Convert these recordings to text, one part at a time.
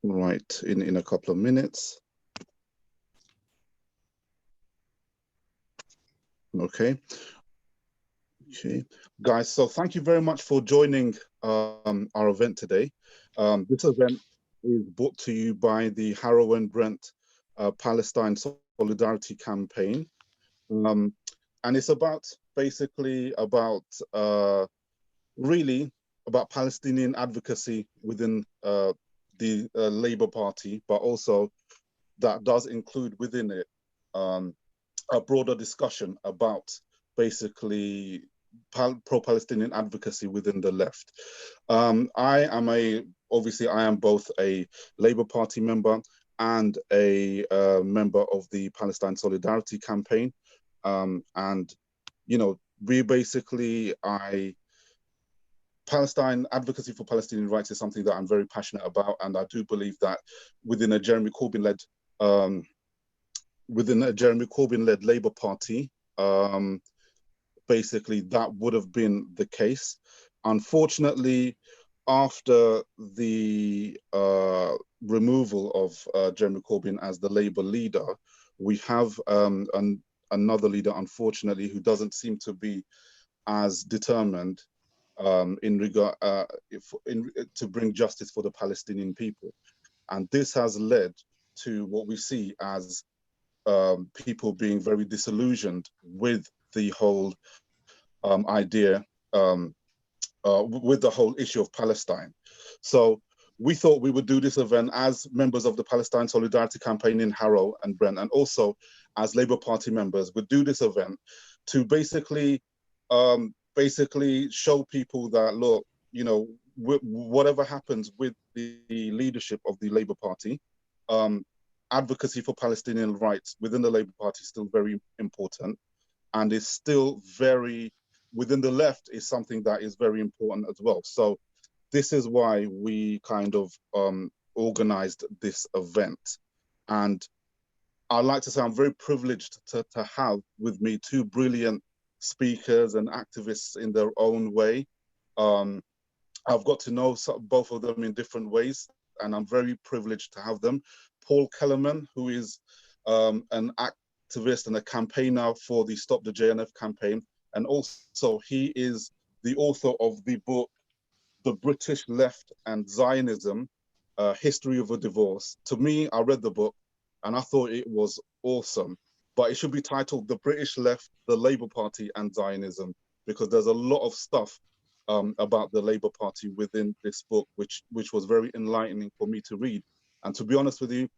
right in a couple of minutes. Okay, guys. So thank you very much for joining our event today. This event is brought to you by the Harrow and Brent Palestine Solidarity Campaign, and it's about basically about really about Palestinian advocacy within the Labour Party, but also that does include within it a broader discussion about basically pro-Palestinian advocacy within the left. I am both a Labour Party member and a member of the Palestine Solidarity Campaign, and you know, we basically Palestine advocacy for Palestinian rights is something that I'm very passionate about, and I do believe that within a Jeremy Corbyn-led Labour Party, basically that would have been the case. Unfortunately, after the removal of Jeremy Corbyn as the Labour leader, we have another leader, unfortunately, who doesn't seem to be as determined in regard to bring justice for the Palestinian people, and this has led to what we see as people being very disillusioned with the whole idea, with the whole issue of Palestine. So we thought we would do this event as members of the Palestine Solidarity Campaign in Harrow and Brent, and also as Labour Party members, would do this event to basically show people that, look, you know, whatever happens with the leadership of the Labour Party, advocacy for Palestinian rights within the Labour Party is still very important, and is still very, within the left, is something that is very important as well. So this is why we kind of organized this event. And I'd like to say I'm very privileged to have with me two brilliant speakers and activists in their own way. I've got to know both of them in different ways, and I'm very privileged to have them. Paul Keleman, who is an activist and a campaigner for the Stop the JNF campaign, and also he is the author of the book, The British Left and Zionism, History of a Divorce. To me, I read the book and I thought it was awesome, but it should be titled The British Left, the Labour Party and Zionism, because there's a lot of stuff about the Labour Party within this book, which was very enlightening for me to read. And to be honest with you,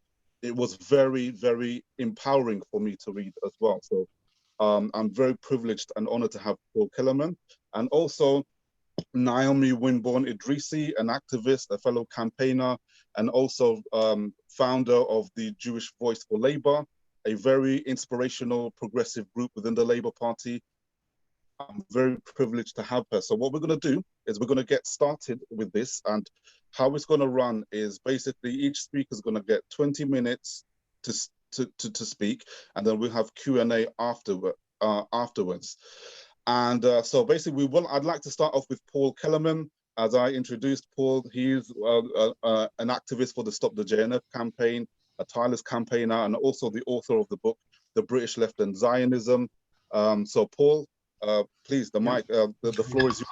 it was very, very empowering for me to read as well. So I'm very privileged and honored to have Paul Keleman, and also Naomi Wimborne-Idrissi, an activist, a fellow campaigner, and also founder of the Jewish Voice for Labour, a very inspirational progressive group within the Labour Party. I'm very privileged to have her. So what we're going to do is we're going to get started with this, and how it's going to run is basically each speaker is going to get 20 minutes to speak, and then we'll have Q&A afterwards. And so basically, I'd like to start off with Paul Keleman. As I introduced Paul, he is an activist for the Stop the JNF campaign, a tireless campaigner, and also the author of the book, The British Left and Zionism. So Paul, please, the mic, the floor is yours.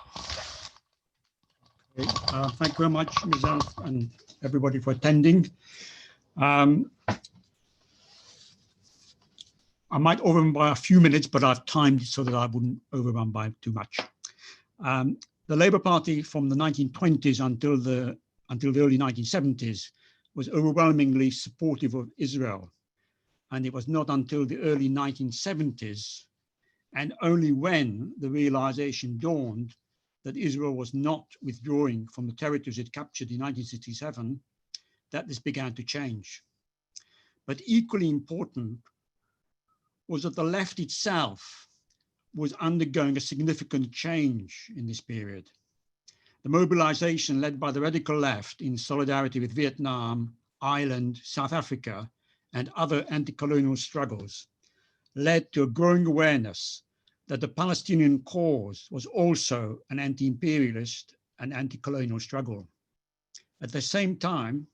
Okay. Thank you very much, Mizan, and everybody for attending. I might overrun by a few minutes, but I've timed so that I wouldn't overrun by too much. The Labour Party from the 1920s until the early 1970s was overwhelmingly supportive of Israel. And it was not until the early 1970s, and only when the realization dawned that Israel was not withdrawing from the territories it captured in 1967, that this began to change. But equally important was that the left itself was undergoing a significant change in this period. The mobilization led by the radical left in solidarity with Vietnam, Ireland, South Africa, and other anti-colonial struggles led to a growing awareness that the Palestinian cause was also an anti-imperialist and anti-colonial struggle. At the same time,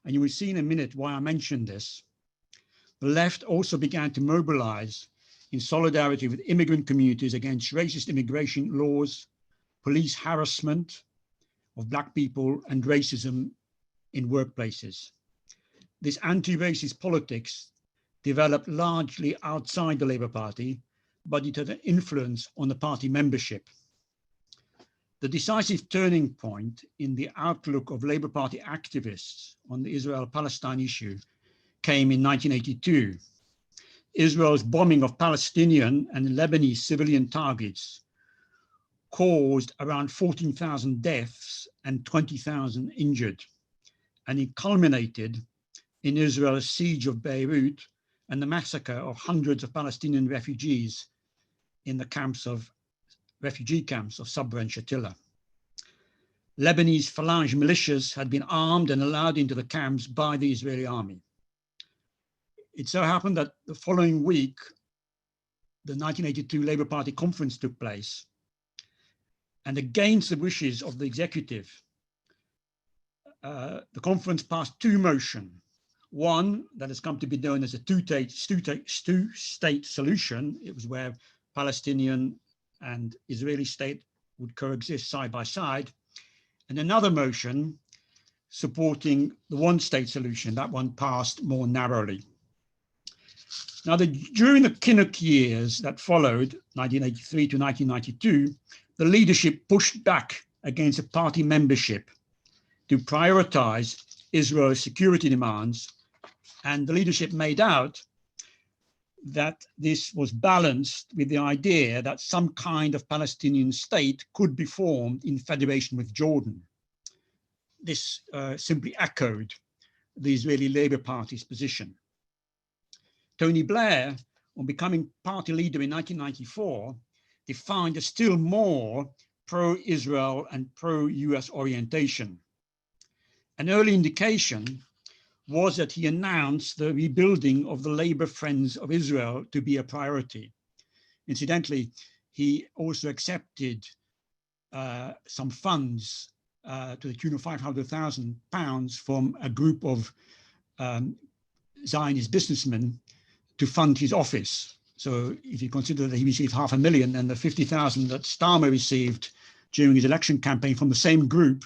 And you will see in a minute why I mention this. The left also began to mobilize in solidarity with immigrant communities against racist immigration laws, police harassment of Black people, and racism in workplaces. This anti-racist politics developed largely outside the Labour Party, but it had an influence on the party membership. The decisive turning point in the outlook of Labour Party activists on the Israel-Palestine issue came in 1982. Israel's bombing of Palestinian and Lebanese civilian targets caused around 14,000 deaths and 20,000 injured, and it culminated in Israel's siege of Beirut and the massacre of hundreds of Palestinian refugees in the refugee camps of Sabra and Shatila. Lebanese Falange militias had been armed and allowed into the camps by the Israeli army. It so happened that the following week, the 1982 Labour Party conference took place, and against the wishes of the executive, the conference passed two motions. One that has come to be known as a two-state solution. It was where Palestinian and Israeli state would coexist side by side. And another motion supporting the one-state solution. That one passed more narrowly. Now, during the Kinnock years that followed, 1983 to 1992, the leadership pushed back against the party membership to prioritize Israel's security demands, and the leadership made out that this was balanced with the idea that some kind of Palestinian state could be formed in federation with Jordan. This simply echoed the Israeli Labour Party's position. Tony Blair, on becoming party leader in 1994, defined a still more pro-Israel and pro-US orientation. An early indication was that he announced the rebuilding of the Labour Friends of Israel to be a priority. Incidentally, he also accepted some funds to the tune of £500,000 from a group of Zionist businessmen to fund his office. So if you consider that he received $500,000 and the 50,000 that Starmer received during his election campaign from the same group,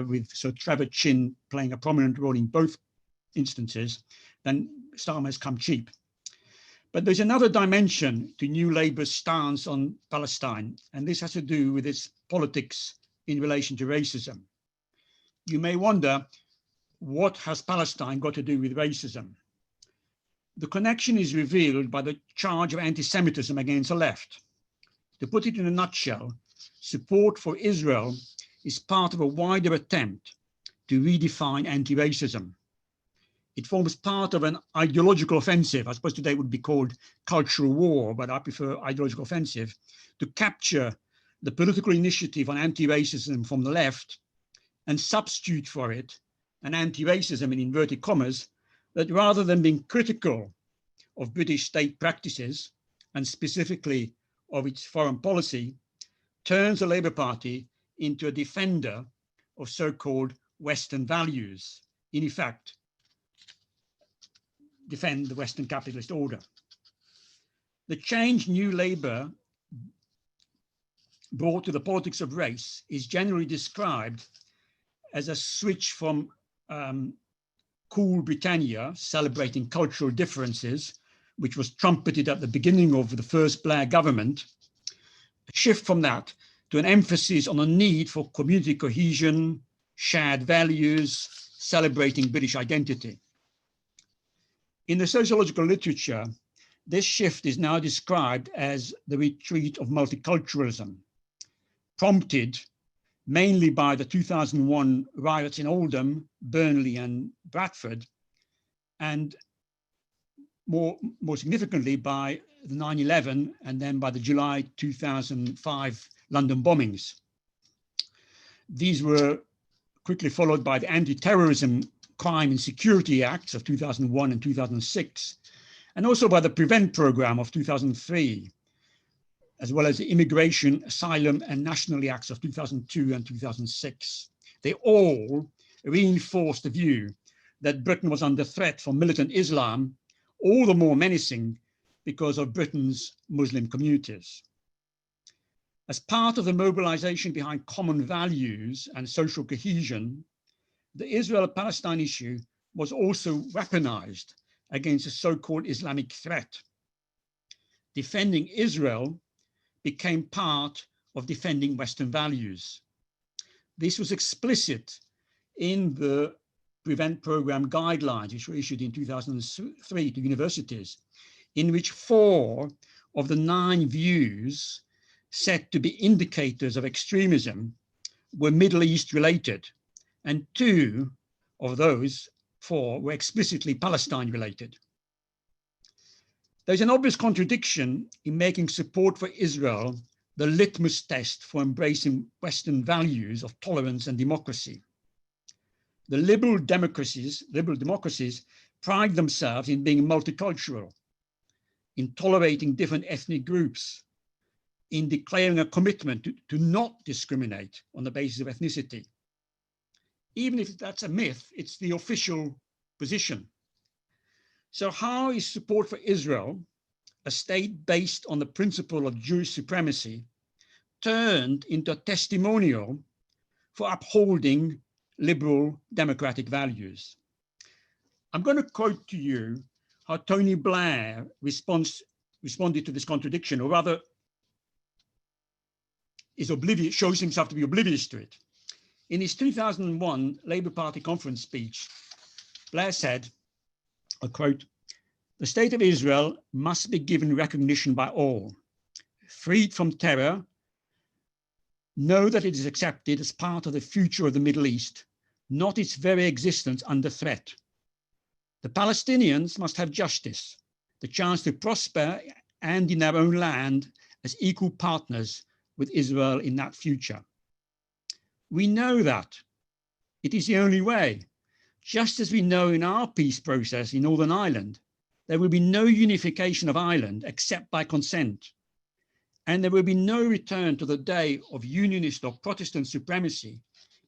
with Sir Trevor Chin playing a prominent role in both instances, then Starmer has come cheap. But there's another dimension to New Labour's stance on Palestine, and this has to do with its politics in relation to racism. You may wonder, what has Palestine got to do with racism? The connection is revealed by the charge of anti-Semitism against the left. To put it in a nutshell, support for Israel is part of a wider attempt to redefine anti-racism. It forms part of an ideological offensive. I suppose today it would be called cultural war, but I prefer ideological offensive, to capture the political initiative on anti-racism from the left and substitute for it an anti-racism, in inverted commas, that rather than being critical of British state practices and specifically of its foreign policy, turns the Labour Party into a defender of so-called Western values, in effect, defend the Western capitalist order. The change New Labour brought to the politics of race is generally described as a switch from cool Britannia, celebrating cultural differences, which was trumpeted at the beginning of the first Blair government, a shift from that to an emphasis on the need for community cohesion, shared values, celebrating British identity. In the sociological literature, this shift is now described as the retreat of multiculturalism, prompted mainly by the 2001 riots in Oldham, Burnley and Bradford, and more significantly by the 9/11 and then by the July 2005 London bombings. These were quickly followed by the Anti-Terrorism Crime and Security Acts of 2001 and 2006, and also by the Prevent Programme of 2003, as well as the Immigration, Asylum and Nationality Acts of 2002 and 2006. They all reinforced the view that Britain was under threat from militant Islam, all the more menacing because of Britain's Muslim communities. As part of the mobilization behind common values and social cohesion, the Israel-Palestine issue was also weaponized against a so-called Islamic threat. Defending Israel became part of defending Western values. This was explicit in the Prevent Program guidelines, which were issued in 2003 to universities, in which 4 of the 9 views said to be indicators of extremism were Middle East related, and 2 of those 4 were explicitly Palestine related. There's an obvious contradiction in making support for Israel the litmus test for embracing Western values of tolerance and democracy. The liberal democracies pride themselves in being multicultural, in tolerating different ethnic groups, in declaring a commitment to not discriminate on the basis of ethnicity. Even if that's a myth, it's the official position. So how is support for Israel, a state based on the principle of Jewish supremacy, turned into a testimonial for upholding liberal democratic values? I'm going to quote to you how Tony Blair responded to this contradiction, or rather shows himself to be oblivious to it. In his 2001 Labour Party conference speech, Blair said, I quote, "The state of Israel must be given recognition by all. Freed from terror, know that it is accepted as part of the future of the Middle East, not its very existence under threat. The Palestinians must have justice, the chance to prosper and in their own land as equal partners with Israel in that future. We know that. It is the only way. Just as we know in our peace process in Northern Ireland, there will be no unification of Ireland except by consent. And there will be no return to the day of unionist or Protestant supremacy,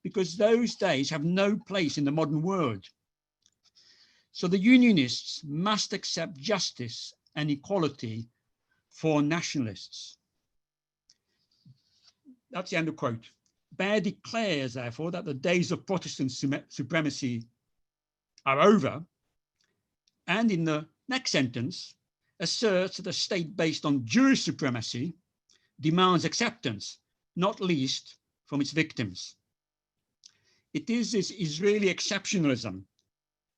because those days have no place in the modern world. So the unionists must accept justice and equality for nationalists." That's the end of quote. Blair declares, therefore, that the days of Protestant supremacy are over, and in the next sentence asserts that a state based on Jewish supremacy demands acceptance, not least from its victims. It is this Israeli exceptionalism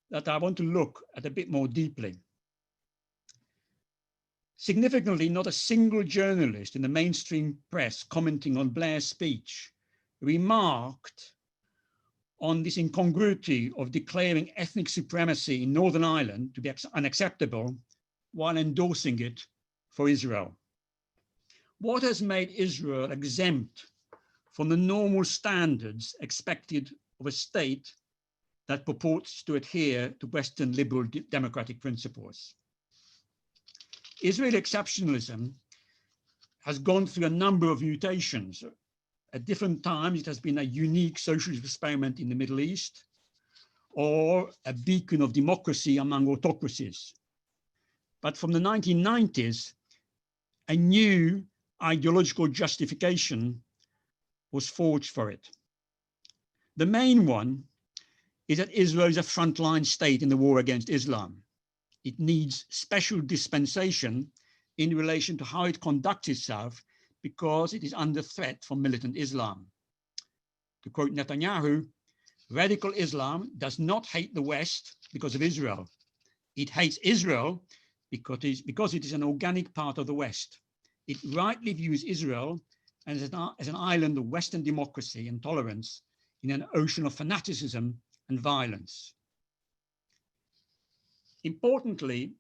that I want to look at a bit more deeply. Significantly, not a single journalist in the mainstream press commenting on Blair's speech remarked on this incongruity of declaring ethnic supremacy in Northern Ireland to be unacceptable while endorsing it for Israel. What has made Israel exempt from the normal standards expected of a state that purports to adhere to Western liberal democratic principles? Israeli exceptionalism has gone through a number of mutations. At different times, it has been a unique socialist experiment in the Middle East, or a beacon of democracy among autocracies. But from the 1990s, a new ideological justification was forged for it. The main one is that Israel is a frontline state in the war against Islam. It needs special dispensation in relation to how it conducts itself because it is under threat from militant Islam. To quote Netanyahu, radical Islam does not hate the West because of Israel. It hates Israel because it is an organic part of the West. It rightly views Israel as an island of Western democracy and tolerance in an ocean of fanaticism and violence. Importantly,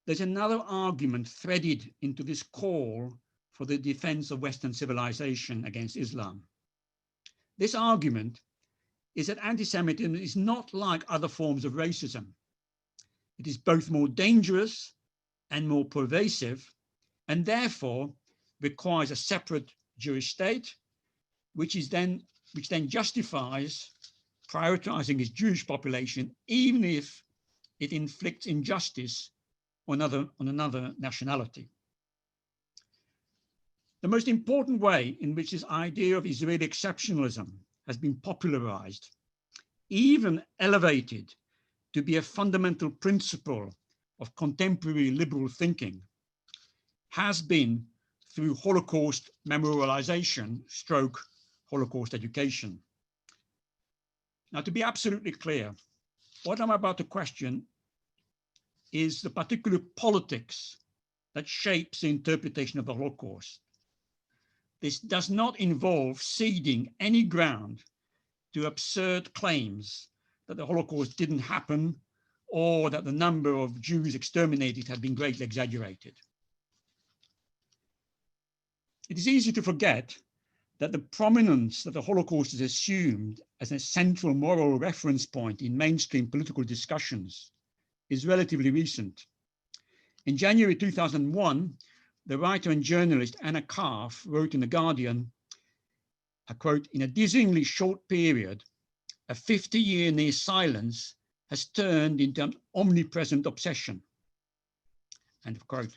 there's another argument threaded into this call for the defense of Western civilization against Islam. This argument is that anti-Semitism is not like other forms of racism. It is both more dangerous and more pervasive, and therefore requires a separate Jewish state, which then justifies prioritizing its Jewish population, even if it inflicts injustice on another nationality. The most important way in which this idea of Israeli exceptionalism has been popularized, even elevated to be a fundamental principle of contemporary liberal thinking, has been through Holocaust memorialization / Holocaust education. Now, to be absolutely clear, what I'm about to question is the particular politics that shapes the interpretation of the Holocaust. This does not involve ceding any ground to absurd claims that the Holocaust didn't happen or that the number of Jews exterminated had been greatly exaggerated. It is easy to forget that the prominence that the Holocaust is assumed as a central moral reference point in mainstream political discussions is relatively recent. In January 2001, the writer and journalist Anna Karf wrote in The Guardian, I quote, "In a dizzyingly short period, a 50-year near silence has turned into an omnipresent obsession." End of quote.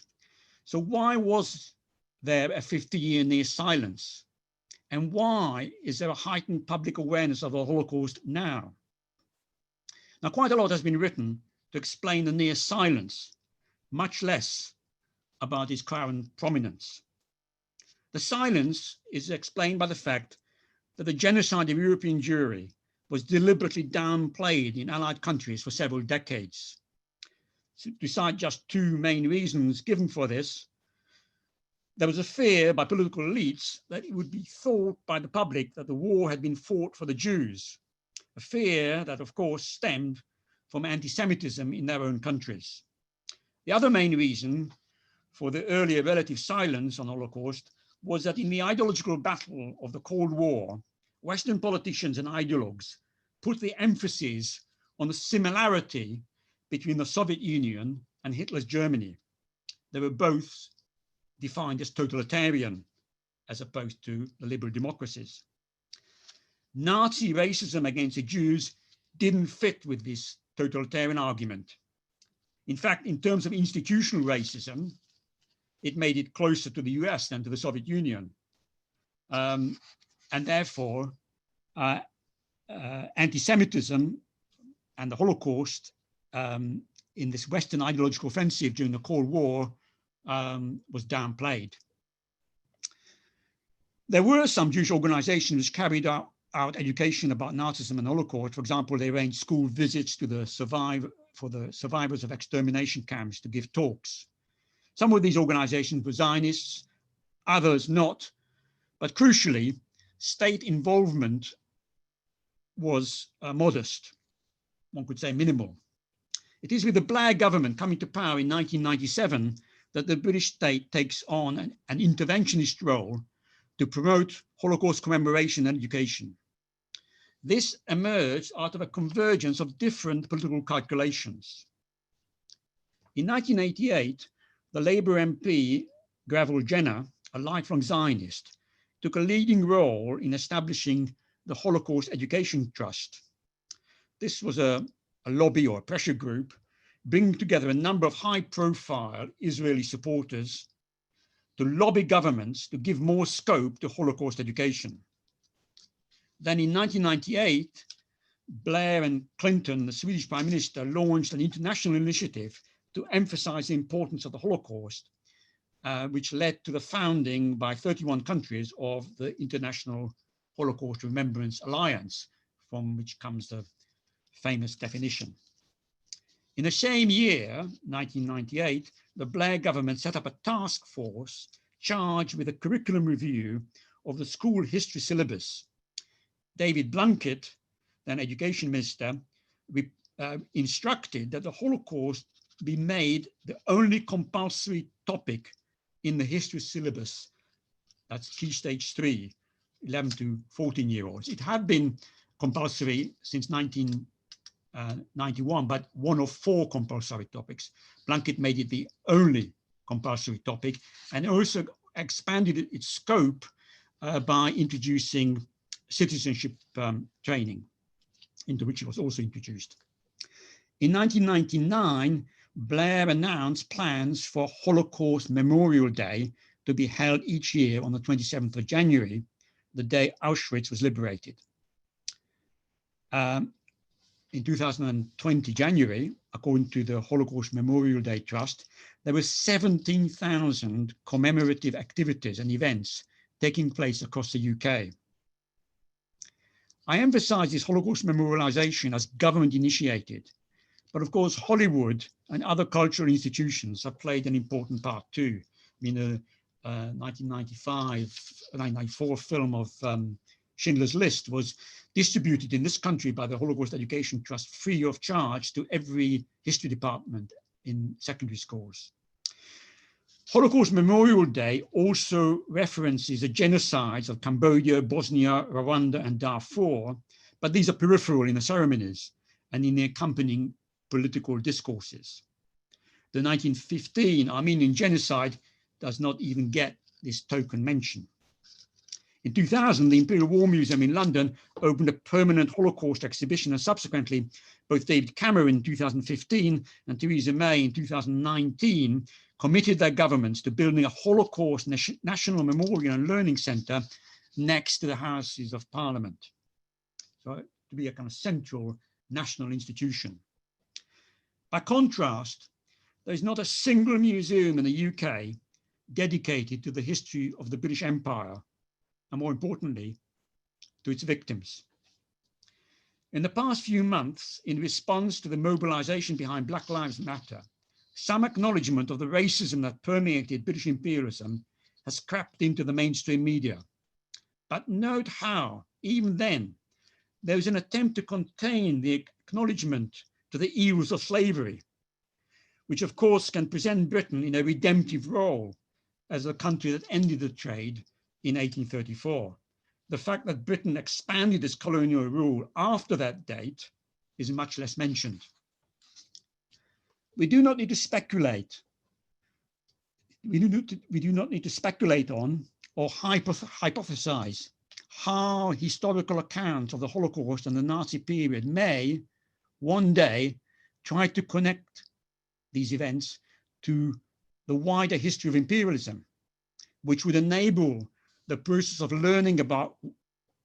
So why was there a 50-year near silence? And why is there a heightened public awareness of the Holocaust now? Now, quite a lot has been written to explain the near silence, much less about its current prominence. The silence is explained by the fact that the genocide of European Jewry was deliberately downplayed in Allied countries for several decades. So to cite just two main reasons given for this, there was a fear by political elites that it would be thought by the public that the war had been fought for the Jews, a fear that, of course, stemmed from anti-Semitism in their own countries. The other main reason for the earlier relative silence on the Holocaust was that in the ideological battle of the Cold War, Western politicians and ideologues put the emphasis on the similarity between the Soviet Union and Hitler's Germany. They were both defined as totalitarian as opposed to the liberal democracies. Nazi racism against the Jews didn't fit with this totalitarian argument. In fact, in terms of institutional racism, it made it closer to the US than to the Soviet Union. And therefore, anti-Semitism and the Holocaust in this Western ideological offensive during the Cold War was downplayed. There were some Jewish organizations which carried out education about Nazism and Holocaust. For example, they arranged school visits to the survivors of extermination camps to give talks. Some of these organizations were Zionists, others not, but crucially, state involvement was modest, one could say minimal. It is with the Blair government coming to power in 1997 that the British state takes on an interventionist role to promote Holocaust commemoration and education. This emerged out of a convergence of different political calculations. In 1988, the Labour MP, Gravel Jenner, a lifelong Zionist, took a leading role in establishing the Holocaust Education Trust. This was a lobby or a pressure group bringing together a number of high-profile Israeli supporters to lobby governments to give more scope to Holocaust education. Then in 1998, Blair and Clinton, the Swedish Prime Minister, launched an international initiative to emphasize the importance of the Holocaust, which led to the founding by 31 countries of the International Holocaust Remembrance Alliance, from which comes the famous definition. In the same year, 1998, the Blair government set up a task force charged with a curriculum review of the school history syllabus. David Blunkett, then education minister, instructed that the Holocaust be made the only compulsory topic in the history syllabus. That's Key Stage 3, 11 to 14-year-olds. It had been compulsory since 1991, but one of 4 compulsory topics. Blunkett made it the only compulsory topic and also expanded its scope by introducing citizenship training. into which it was also introduced. In 1999, Blair announced plans for Holocaust Memorial Day to be held each year on the 27th of January, the day Auschwitz was liberated. In 2020 January, according to the Holocaust Memorial Day Trust, there were 17,000 commemorative activities and events taking place across the UK. I emphasize this Holocaust memorialization as government initiated, but of course Hollywood and other cultural institutions have played an important part too. I mean, the 1994 film of Schindler's List was distributed in this country by the Holocaust Education Trust free of charge to every history department in secondary schools. Holocaust Memorial Day also references the genocides of Cambodia, Bosnia, Rwanda, and Darfur, but these are peripheral in the ceremonies and in the accompanying political discourses. The 1915 Armenian genocide does not even get this token mention. In 2000, the Imperial War Museum in London opened a permanent Holocaust exhibition, and subsequently, both David Cameron in 2015 and Theresa May in 2019 committed their governments to building a Holocaust National Memorial and Learning Centre next to the Houses of Parliament. So to be a kind of central national institution. By contrast, there is not a single museum in the UK dedicated to the history of the British Empire, and more importantly, to its victims. In the past few months, in response to the mobilization behind Black Lives Matter, some acknowledgement of the racism that permeated British imperialism has crept into the mainstream media. But note how, even then, there was an attempt to contain the acknowledgement to the evils of slavery, which of course can present Britain in a redemptive role as a country that ended the trade in 1834. The fact that Britain expanded its colonial rule after that date is much less mentioned. We do not need to speculate. We do not need to speculate on or hypothesize how historical accounts of the Holocaust and the Nazi period may one day try to connect these events to the wider history of imperialism, which would enable the process of learning about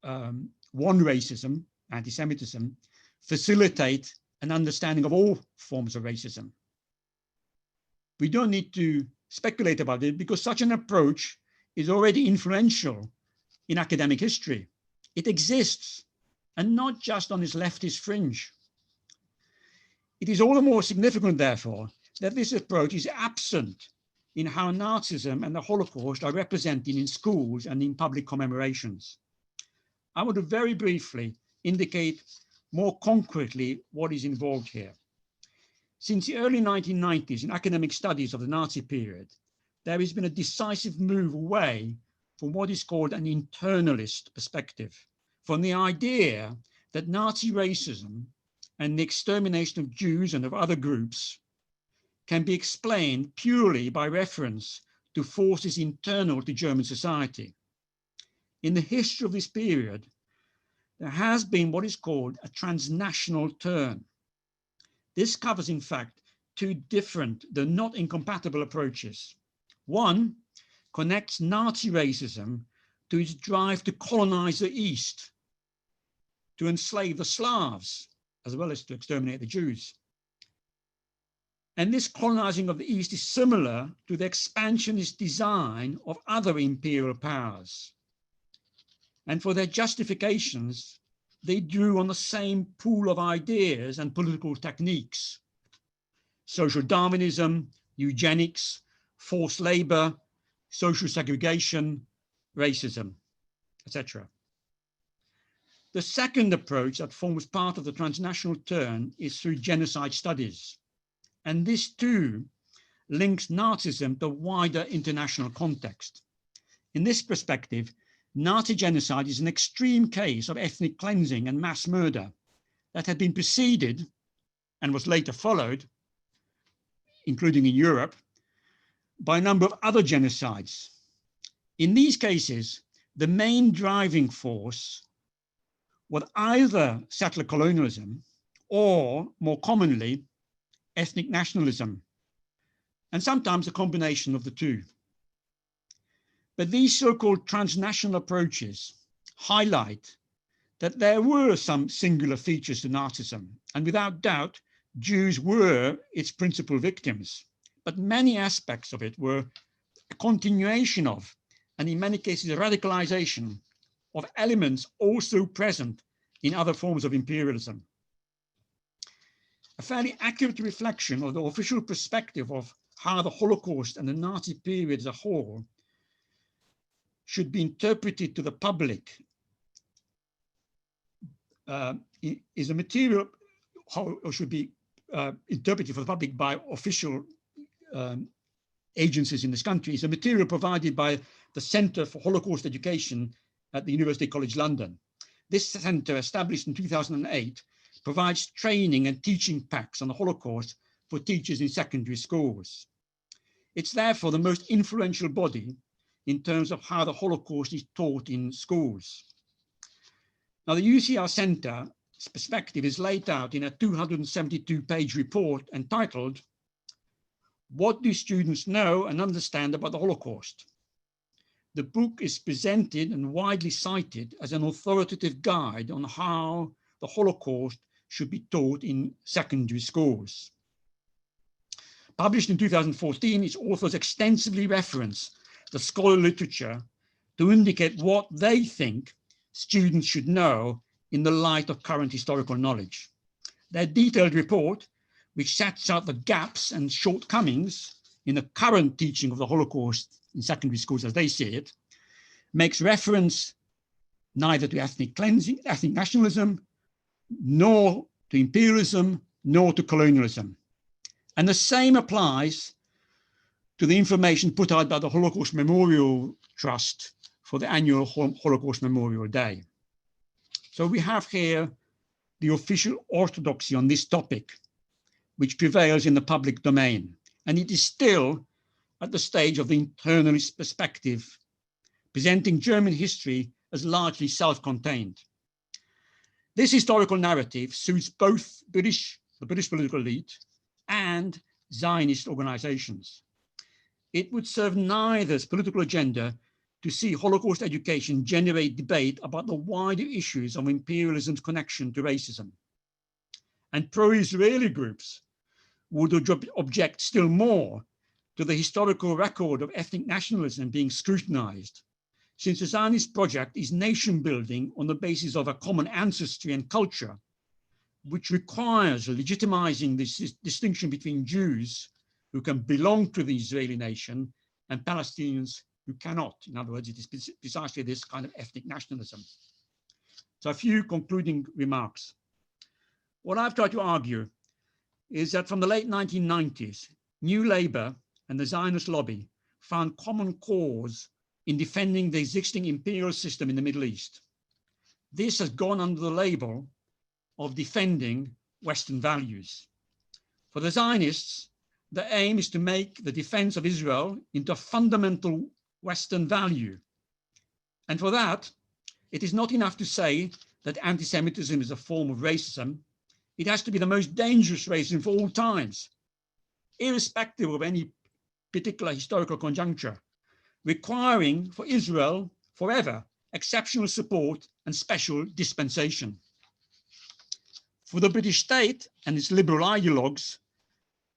one racism, anti-Semitism, facilitate an understanding of all forms of racism. We don't need to speculate about it because such an approach is already influential in academic history. It exists, and not just on its leftist fringe. It is all the more significant, therefore, that this approach is absent in how Nazism and the Holocaust are represented in schools and in public commemorations. I want to very briefly indicate more concretely what is involved here. Since the early 1990s in academic studies of the Nazi period, there has been a decisive move away from what is called an internalist perspective, from the idea that Nazi racism and the extermination of Jews and of other groups can be explained purely by reference to forces internal to German society. In the history of this period, there has been what is called a transnational turn. This covers, in fact, two different, though not incompatible approaches. One connects Nazi racism to its drive to colonize the East, to enslave the Slavs, as well as to exterminate the Jews. And this colonizing of the East is similar to the expansionist design of other imperial powers. And for their justifications, they drew on the same pool of ideas and political techniques: social Darwinism, eugenics, forced labor, social segregation, racism, etc. The second approach that forms part of the transnational turn is through genocide studies. And this too links Nazism to wider international context. In this perspective, Nazi genocide is an extreme case of ethnic cleansing and mass murder that had been preceded and was later followed, including in Europe, by a number of other genocides. In these cases, the main driving force was either settler colonialism or, more commonly, ethnic nationalism, and sometimes a combination of the two. But these so-called transnational approaches highlight that there were some singular features to Nazism, and without doubt, Jews were its principal victims. But many aspects of it were a continuation of, and in many cases, a radicalization of elements also present in other forms of imperialism. A fairly accurate reflection of the official perspective of how the Holocaust and the Nazi period as a whole should be interpreted to the public is a material, or should be interpreted for the public by official agencies in this country, is a material provided by the Center for Holocaust Education at the University College London. This center, established in 2008, provides training and teaching packs on the Holocaust for teachers in secondary schools. It's therefore the most influential body in terms of how the Holocaust is taught in schools. Now, the UCR Center's perspective is laid out in a 272-page report entitled, "What do students know and understand about the Holocaust?" The book is presented and widely cited as an authoritative guide on how the Holocaust should be taught in secondary schools. Published in 2014, its authors extensively reference the scholarly literature to indicate what they think students should know in the light of current historical knowledge. Their detailed report, which sets out the gaps and shortcomings in the current teaching of the Holocaust in secondary schools as they see it, makes reference neither to ethnic cleansing, ethnic nationalism, nor to imperialism, nor to colonialism. And the same applies to the information put out by the Holocaust Memorial Trust for the annual Holocaust Memorial Day. So we have here the official orthodoxy on this topic, which prevails in the public domain. And it is still at the stage of the internalist perspective, presenting German history as largely self-contained. This historical narrative suits both the British political elite and Zionist organizations. It would serve neither's political agenda to see Holocaust education generate debate about the wider issues of imperialism's connection to racism. And pro-Israeli groups would object still more to the historical record of ethnic nationalism being scrutinized, since the Zionist project is nation building on the basis of a common ancestry and culture, which requires legitimizing this distinction between Jews who can belong to the Israeli nation and Palestinians who cannot. In other words, it is precisely this kind of ethnic nationalism. So a few concluding remarks. What I've tried to argue is that from the late 1990s, New Labour and the Zionist lobby found common cause in defending the existing imperial system in the Middle East. This has gone under the label of defending Western values. For the Zionists, the aim is to make the defense of Israel into a fundamental Western value. And for that, it is not enough to say that anti-Semitism is a form of racism. It has to be the most dangerous racism for all times, irrespective of any particular historical conjuncture, requiring for Israel forever exceptional support and special dispensation. For the British state and its liberal ideologues,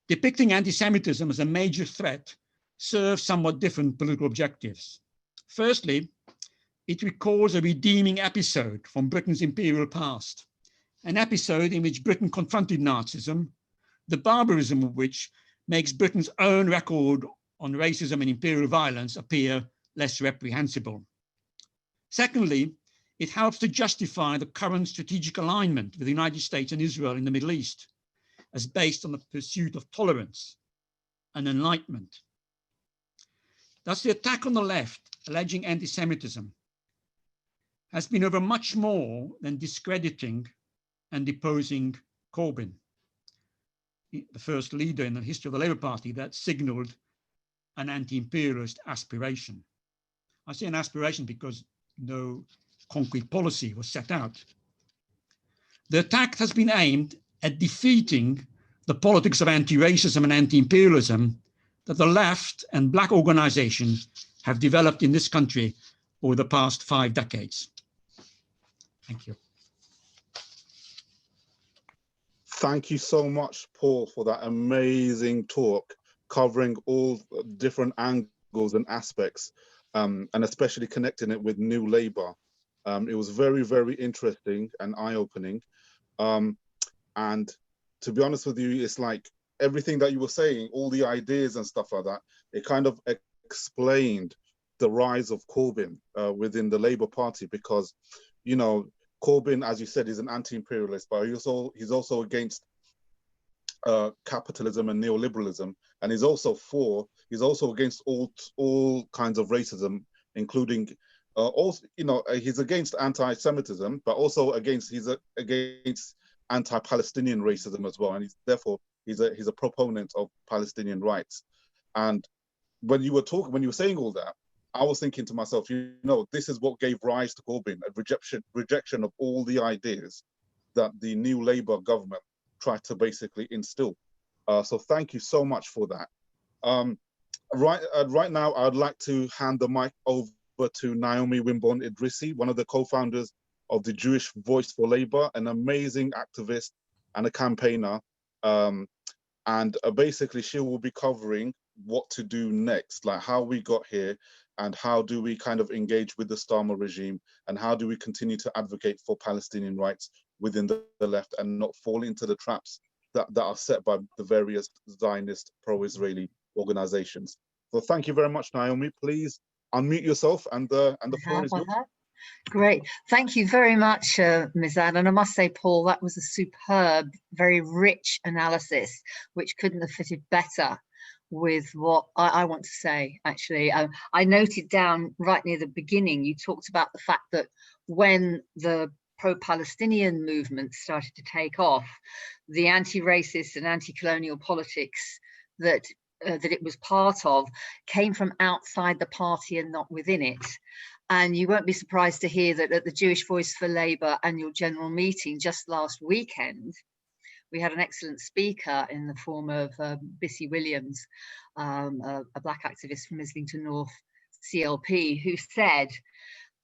depicting anti-Semitism as a major threat serves somewhat different political objectives. Firstly, it recalls a redeeming episode from Britain's imperial past, an episode in which Britain confronted Nazism, the barbarism of which makes Britain's own record on racism and imperial violence appear less reprehensible. Secondly, it helps to justify the current strategic alignment with the United States and Israel in the Middle East, as based on the pursuit of tolerance and enlightenment. Thus, the attack on the left, alleging anti-Semitism, has been over much more than discrediting and deposing Corbyn, the first leader in the history of the Labour Party that signaled an anti-imperialist aspiration. I say an aspiration because no concrete policy was set out The attack has been aimed at defeating the politics of anti-racism and anti-imperialism that the left and black organizations have developed in this country over the past 5 decades. Thank you. Thank you so much, Paul, for that amazing talk covering all different angles and aspects, and especially connecting it with New Labour. It was very, very interesting and eye-opening. And to be honest with you, it's like everything that you were saying, all the ideas and stuff like that, it kind of explained the rise of Corbyn within the Labour Party, because, you know, Corbyn, as you said, is an anti-imperialist, but he's also against capitalism and neoliberalism, and he's also against all kinds of racism, including also, you know, he's against anti-Semitism, but also he's against anti-Palestinian racism as well, and he's a proponent of Palestinian rights. And when you were saying all that, I was thinking to myself, you know, this is what gave rise to Corbyn, a rejection of all the ideas that the New Labour government tried to basically instill. So thank you so much for that. Right now, I'd like to hand the mic over to Naomi Wimborne-Idrissi, one of the co-founders of the Jewish Voice for Labour, an amazing activist and a campaigner. And basically, she will be covering what to do next, like how we got here, and how do we kind of engage with the starmer regime, and how do we continue to advocate for Palestinian rights within the left and not fall into the traps that are set by the various Zionist pro-Israeli organizations. So thank you very much, Naomi. Please unmute yourself, and the floor is yours. Great. Thank you very much, Mizan. And I must say, Paul, that was a superb, very rich analysis, which couldn't have fitted better with what I want to say, actually. I noted down right near the beginning, you talked about the fact that when the pro-Palestinian movement started to take off, the anti-racist and anti-colonial politics that it was part of came from outside the party and not within it. And you won't be surprised to hear that at the Jewish Voice for Labour annual general meeting just last weekend, we had an excellent speaker in the form of Bissy Williams, a black activist from Islington North CLP, who said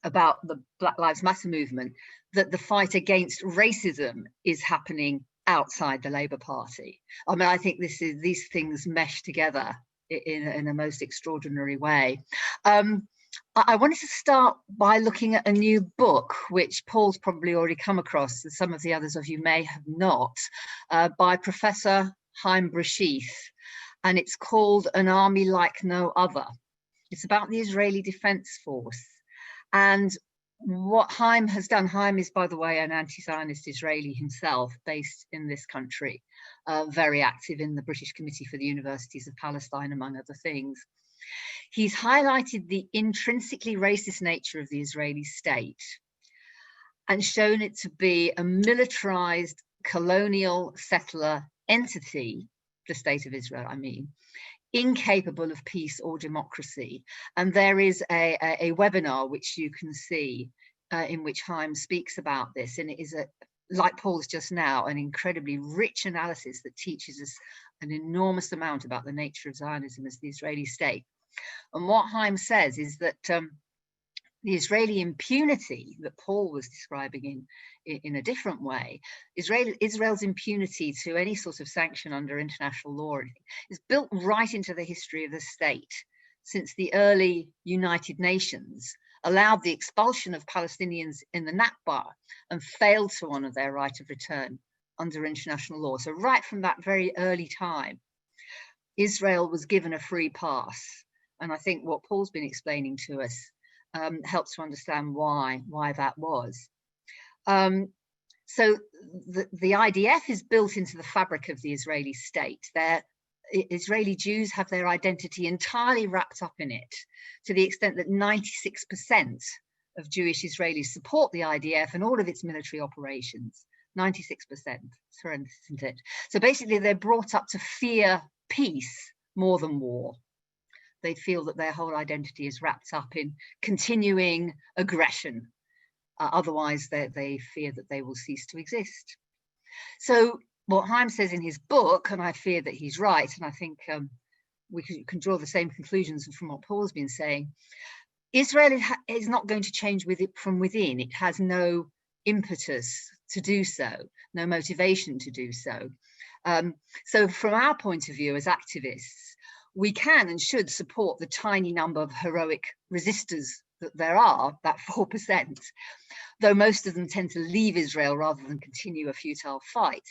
about the Black Lives Matter movement that the fight against racism is happening outside the Labour Party. I mean, I think these things mesh together in a most extraordinary way. I wanted to start by looking at a new book, which Paul's probably already come across, and some of the others of you may have not, by Professor Chaim Brashith, and it's called An Army Like No Other. It's about the Israeli Defense Force. And what Chaim has done, Chaim is, by the way, an anti-Zionist Israeli himself, based in this country, very active in the British Committee for the Universities of Palestine, among other things. He's highlighted the intrinsically racist nature of the Israeli state and shown it to be a militarized colonial settler entity, the state of Israel, I mean, incapable of peace or democracy. And there is a webinar which you can see in which Chaim speaks about this. And it is, like Paul's just now, an incredibly rich analysis that teaches us an enormous amount about the nature of Zionism as the Israeli state. And what Chaim says is that the Israeli impunity that Paul was describing in a different way, Israel's impunity to any sort of sanction under international law is built right into the history of the state, since the early United Nations allowed the expulsion of Palestinians in the Nakba and failed to honor their right of return under international law. So right from that very early time, Israel was given a free pass. And I think what Paul's been explaining to us helps to understand why that was. So the IDF is built into the fabric of the Israeli state. Israeli Jews have their identity entirely wrapped up in it, to the extent that 96% of Jewish Israelis support the IDF and all of its military operations. 96%, it's horrendous, isn't it? So basically they're brought up to fear peace more than war. They feel that their whole identity is wrapped up in continuing aggression Otherwise, they fear that they will cease to exist. So what Chaim says in his book, and I fear that he's right, and I think we can draw the same conclusions from what Paul's been saying. Israel is not going to change from within. It has no impetus to do so, no motivation to do so. So from our point of view as activists, we can and should support the tiny number of heroic resistors that there are, that 4%, though most of them tend to leave Israel rather than continue a futile fight.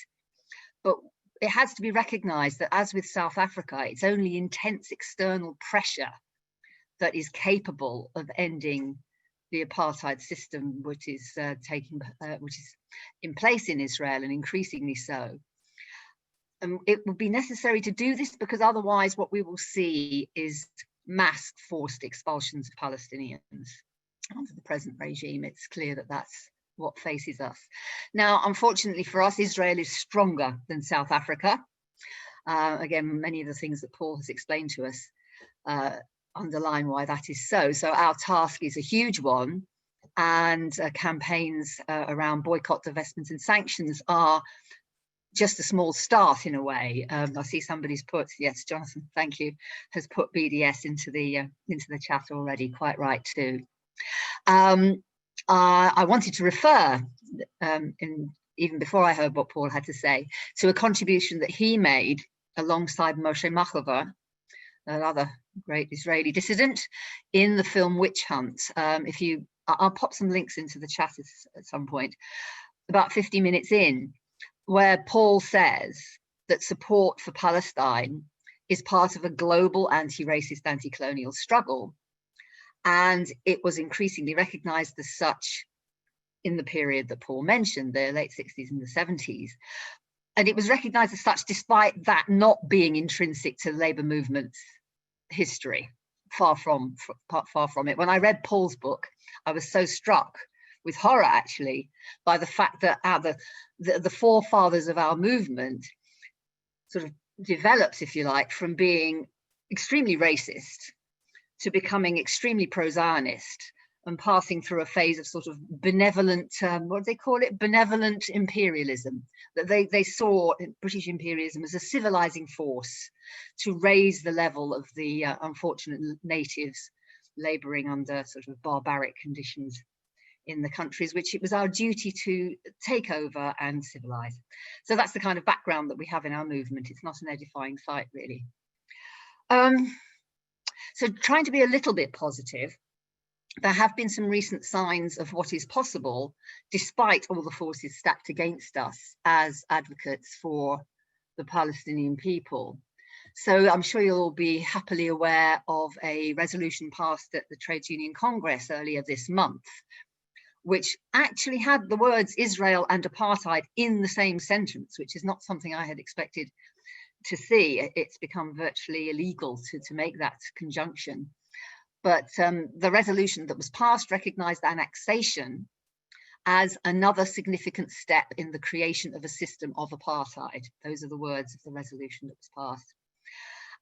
But it has to be recognized that, as with South Africa, it's only intense external pressure that is capable of ending the apartheid system, which is in place in Israel, and increasingly so. And it will be necessary to do this, because otherwise what we will see is mass forced expulsions of Palestinians under the present regime. It's clear that that's what faces us. Now, unfortunately for us, Israel is stronger than South Africa. Again, many of the things that Paul has explained to us underline why that is so. So our task is a huge one, and campaigns around boycott, divestment and sanctions are just a small start in a way. I see somebody's put, yes, Jonathan, thank you, has put BDS into the chat already, quite right too. I wanted to refer, even before I heard what Paul had to say, to a contribution that he made alongside Moshe Machlover, another great Israeli dissident, in the film Witch Hunt. I'll pop some links into the chat at some point, about 50 minutes in, where Paul says that support for Palestine is part of a global anti-racist, anti-colonial struggle. And it was increasingly recognized as such in the period that Paul mentioned, the late 60s and the 70s. And it was recognized as such despite that not being intrinsic to the labor movement's history. Far from it. When I read Paul's book, I was so struck with horror, actually, by the fact that the forefathers of our movement sort of developed, if you like, from being extremely racist to becoming extremely pro-Zionist, and passing through a phase of sort of benevolent, what do they call it? Benevolent imperialism. That they saw British imperialism as a civilizing force to raise the level of the unfortunate natives laboring under sort of barbaric conditions in the countries which it was our duty to take over and civilize. So that's the kind of background that we have in our movement. It's not an edifying sight, really. So trying to be a little bit positive, there have been some recent signs of what is possible, despite all the forces stacked against us as advocates for the Palestinian people. So I'm sure you'll all be happily aware of a resolution passed at the Trades Union Congress earlier this month, which actually had the words Israel and apartheid in the same sentence, which is not something I had expected to see. It's become virtually illegal to make that conjunction. But the resolution that was passed recognized annexation as another significant step in the creation of a system of apartheid. Those are the words of the resolution that was passed.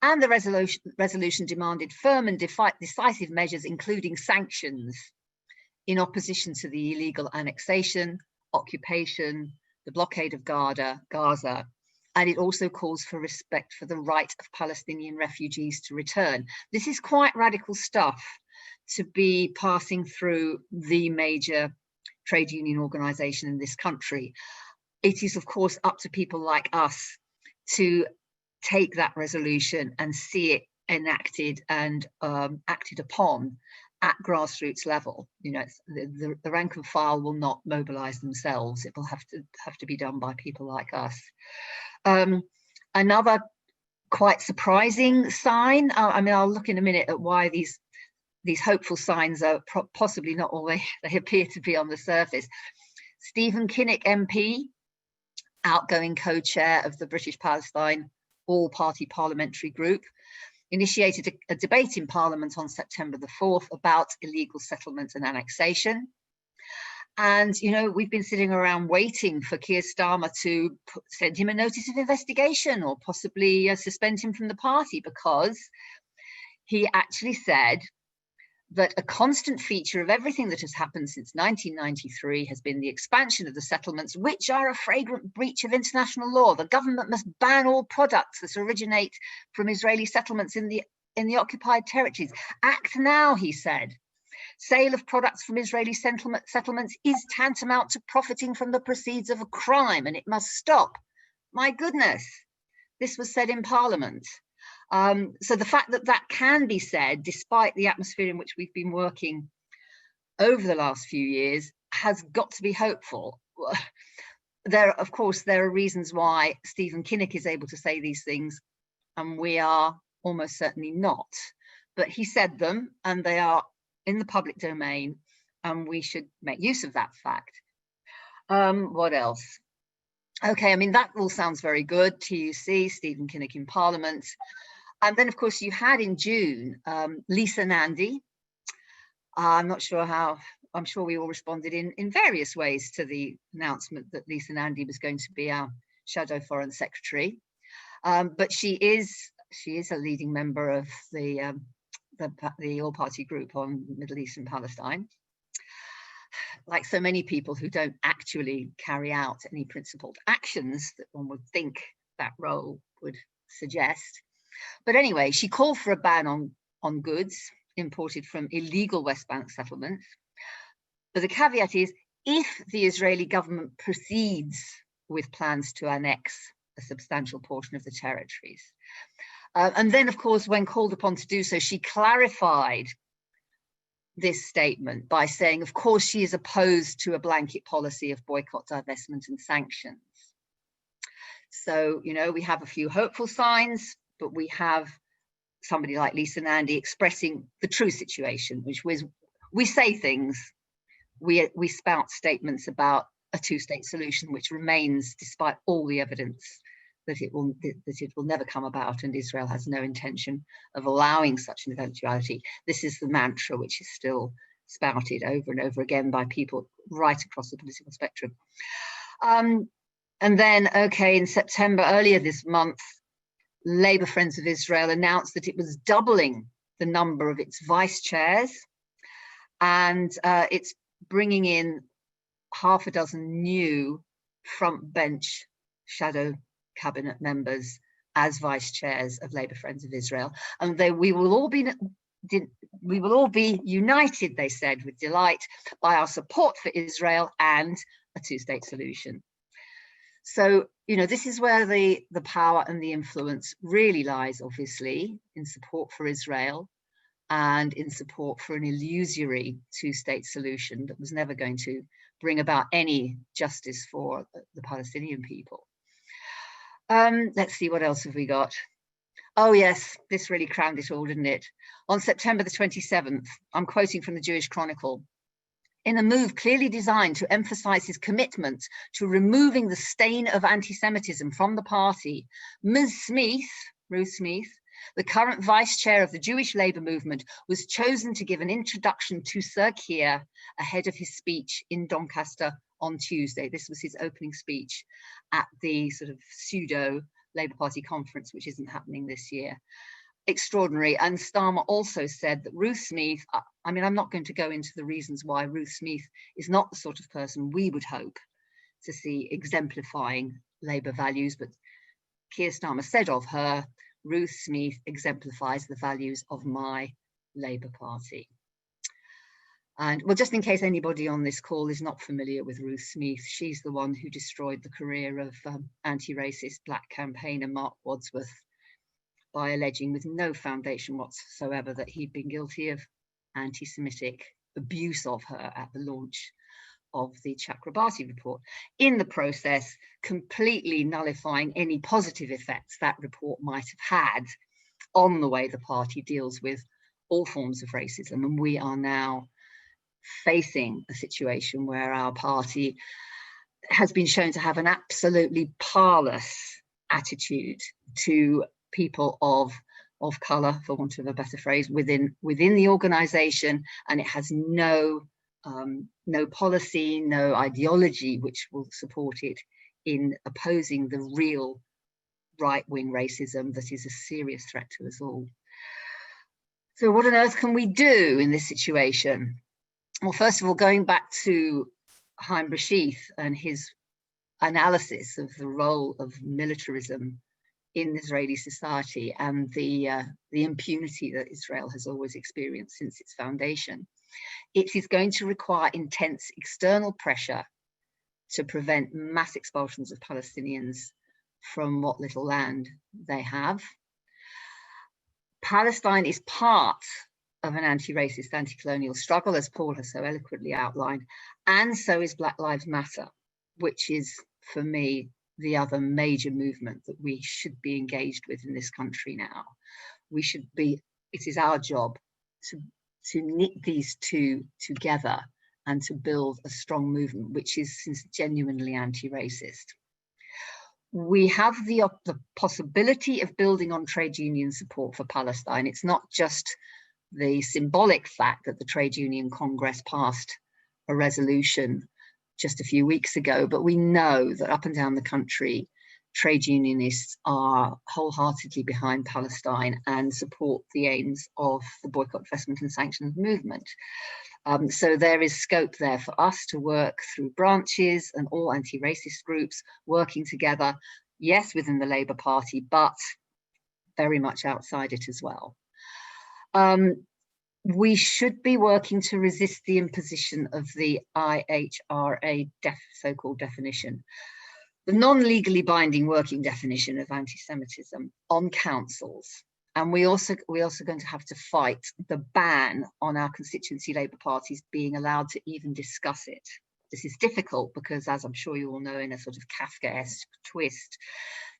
And the resolution demanded firm and decisive measures, including sanctions, in opposition to the illegal annexation, occupation, the blockade of Gaza. And it also calls for respect for the right of Palestinian refugees to return. This is quite radical stuff to be passing through the major trade union organization in this country. It is, of course, up to people like us to take that resolution and see it enacted and acted upon at grassroots level. You know, the rank and file will not mobilize themselves. It will have to be done by people like us. Another quite surprising sign, I mean, I'll look in a minute at why these hopeful signs are possibly not all they appear to be on the surface. Stephen Kinnock MP, outgoing co-chair of the British Palestine all-party parliamentary group, initiated a debate in Parliament on September the 4th about illegal settlement and annexation. And, you know, we've been sitting around waiting for Keir Starmer to send him a notice of investigation or possibly suspend him from the party, because he actually said that a constant feature of everything that has happened since 1993 has been the expansion of the settlements, which are a flagrant breach of international law. The government must ban all products that originate from Israeli settlements in the occupied territories. Act now, he said. Sale of products from Israeli settlements is tantamount to profiting from the proceeds of a crime, and it must stop. My goodness, this was said in Parliament. So the fact that that can be said, despite the atmosphere in which we've been working over the last few years, has got to be hopeful. Of course, there are reasons why Stephen Kinnock is able to say these things, and we are almost certainly not. But he said them, and they are in the public domain, and we should make use of that fact. What else? Okay, I mean, that all sounds very good. TUC, Stephen Kinnock in Parliament. And then, of course, you had in June, Lisa Nandy. I'm not sure how, I'm sure we all responded in various ways to the announcement that Lisa Nandy was going to be our Shadow Foreign Secretary. But she is a leading member of the all-party group on Middle East and Palestine. Like so many people who don't actually carry out any principled actions that one would think that role would suggest. But anyway, she called for a ban on goods imported from illegal West Bank settlements. But the caveat is, if the Israeli government proceeds with plans to annex a substantial portion of the territories. And then, of course, when called upon to do so, she clarified this statement by saying, of course, she is opposed to a blanket policy of boycott, divestment and sanctions. So, you know, we have a few hopeful signs, but we have somebody like Lisa Nandy expressing the true situation, which was, we say things, we spout statements about a two-state solution, which remains, despite all the evidence that it will never come about, and Israel has no intention of allowing such an eventuality. This is the mantra which is still spouted over and over again by people right across the political spectrum. And then, okay, in September, earlier this month, Labour Friends of Israel announced that it was doubling the number of its vice chairs, and it's bringing in half a dozen new front bench shadow cabinet members as vice chairs of Labour Friends of Israel, and we will all be united, they said, with delight by our support for Israel and a two-state solution. So, you know, this is where the power and the influence really lies, obviously, in support for Israel and in support for an illusory two-state solution that was never going to bring about any justice for the Palestinian people. Let's see, what else have we got? Oh yes, this really crammed it all, didn't it? On September the 27th, I'm quoting from the Jewish Chronicle, in a move clearly designed to emphasize his commitment to removing the stain of anti-Semitism from the party, Ms. Smith, Ruth Smith, the current vice chair of the Jewish Labour movement, was chosen to give an introduction to Sir Keir ahead of his speech in Doncaster on Tuesday. This was his opening speech at the sort of pseudo Labour Party conference, which isn't happening this year. Extraordinary. And Starmer also said that Ruth Smith, I mean, I'm not going to go into the reasons why Ruth Smith is not the sort of person we would hope to see exemplifying Labour values, but Keir Starmer said of her, Ruth Smith exemplifies the values of my Labour Party. And well, just in case anybody on this call is not familiar with Ruth Smith, she's the one who destroyed the career of anti-racist black campaigner Mark Wadsworth by alleging with no foundation whatsoever that he'd been guilty of anti-Semitic abuse of her at the launch of the Chakrabarti report, in the process completely nullifying any positive effects that report might have had on the way the party deals with all forms of racism. And we are now facing a situation where our party has been shown to have an absolutely parlous attitude to people of colour, for want of a better phrase, within the organisation, and it has no policy, no ideology which will support it in opposing the real right-wing racism that is a serious threat to us all. So what on earth can we do in this situation? Well, first of all, going back to Chaim Brashith and his analysis of the role of militarism in Israeli society and the impunity that Israel has always experienced since its foundation, it is going to require intense external pressure to prevent mass expulsions of Palestinians from what little land they have. Palestine is part of an anti-racist, anti-colonial struggle, as Paul has so eloquently outlined, and so is Black Lives Matter, which is, for me, the other major movement that we should be engaged with in this country now. It is our job to knit these two together and to build a strong movement which is genuinely anti-racist. We have the possibility of building on trade union support for Palestine. It's not just the symbolic fact that the Trade Union Congress passed a resolution just a few weeks ago, but we know that up and down the country, trade unionists are wholeheartedly behind Palestine and support the aims of the boycott, divestment and sanctions movement. So there is scope there for us to work through branches and all anti-racist groups working together, yes, within the Labour Party, but very much outside it as well. We should be working to resist the imposition of the IHRA so-called definition, the non-legally binding working definition of anti-Semitism on councils. And we're also going to have to fight the ban on our constituency Labour parties being allowed to even discuss it. This is difficult because, as I'm sure you all know, in a sort of Kafkaesque twist,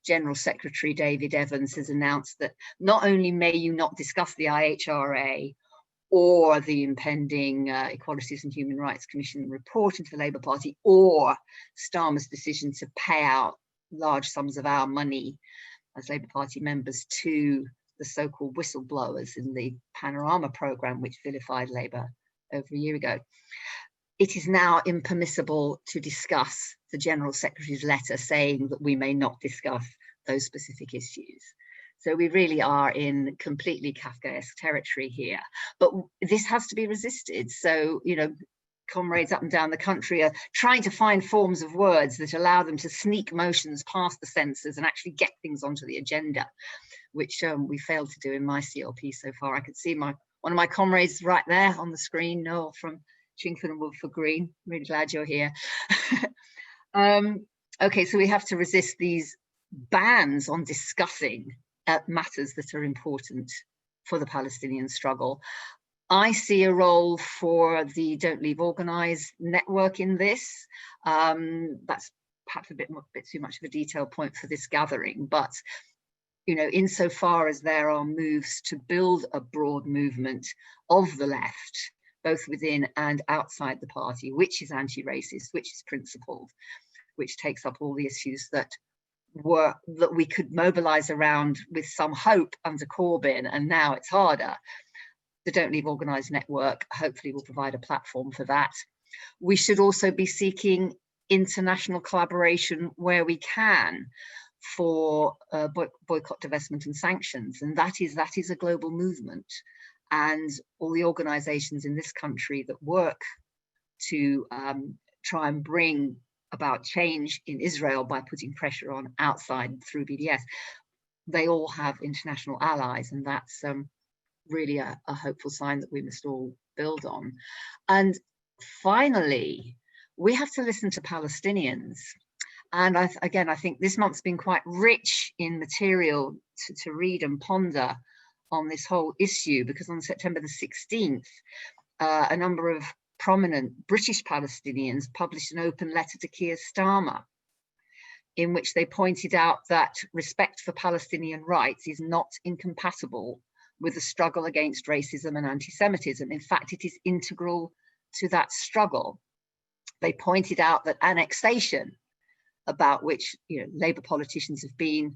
General Secretary David Evans has announced that not only may you not discuss the IHRA or the impending Equalities and Human Rights Commission report into the Labour Party, or Starmer's decision to pay out large sums of our money as Labour Party members to the so-called whistleblowers in the Panorama programme, which vilified Labour over a year ago. It is now impermissible to discuss the General Secretary's letter saying that we may not discuss those specific issues. So we really are in completely Kafkaesque territory here, but this has to be resisted. So, you know, comrades up and down the country are trying to find forms of words that allow them to sneak motions past the censors and actually get things onto the agenda, which we failed to do in my CLP so far. I could see one of my comrades right there on the screen, Noel from Chingford and Woodford Green. Really glad you're here. Okay, so we have to resist these bans on discussing matters that are important for the Palestinian struggle. I see a role for the Don't Leave Organise network in this. That's perhaps a bit too much of a detailed point for this gathering, but you know, insofar as there are moves to build a broad movement of the left, both within and outside the party, which is anti-racist, which is principled, which takes up all the issues that we could mobilise around with some hope under Corbyn, and now it's harder. The Don't Leave Organised network hopefully will provide a platform for that. We should also be seeking international collaboration where we can for boycott, divestment and sanctions, and that is a global movement. And all the organisations in this country that work to try and bring about change in Israel by putting pressure on outside through BDS, they all have international allies, and that's really a hopeful sign that we must all build on. And finally, we have to listen to Palestinians. And I think this month's been quite rich in material to read and ponder on this whole issue, because on September the 16th, a number of prominent British Palestinians published an open letter to Keir Starmer, in which they pointed out that respect for Palestinian rights is not incompatible with the struggle against racism and anti-Semitism. In fact, it is integral to that struggle. They pointed out that annexation, about which Labour politicians have been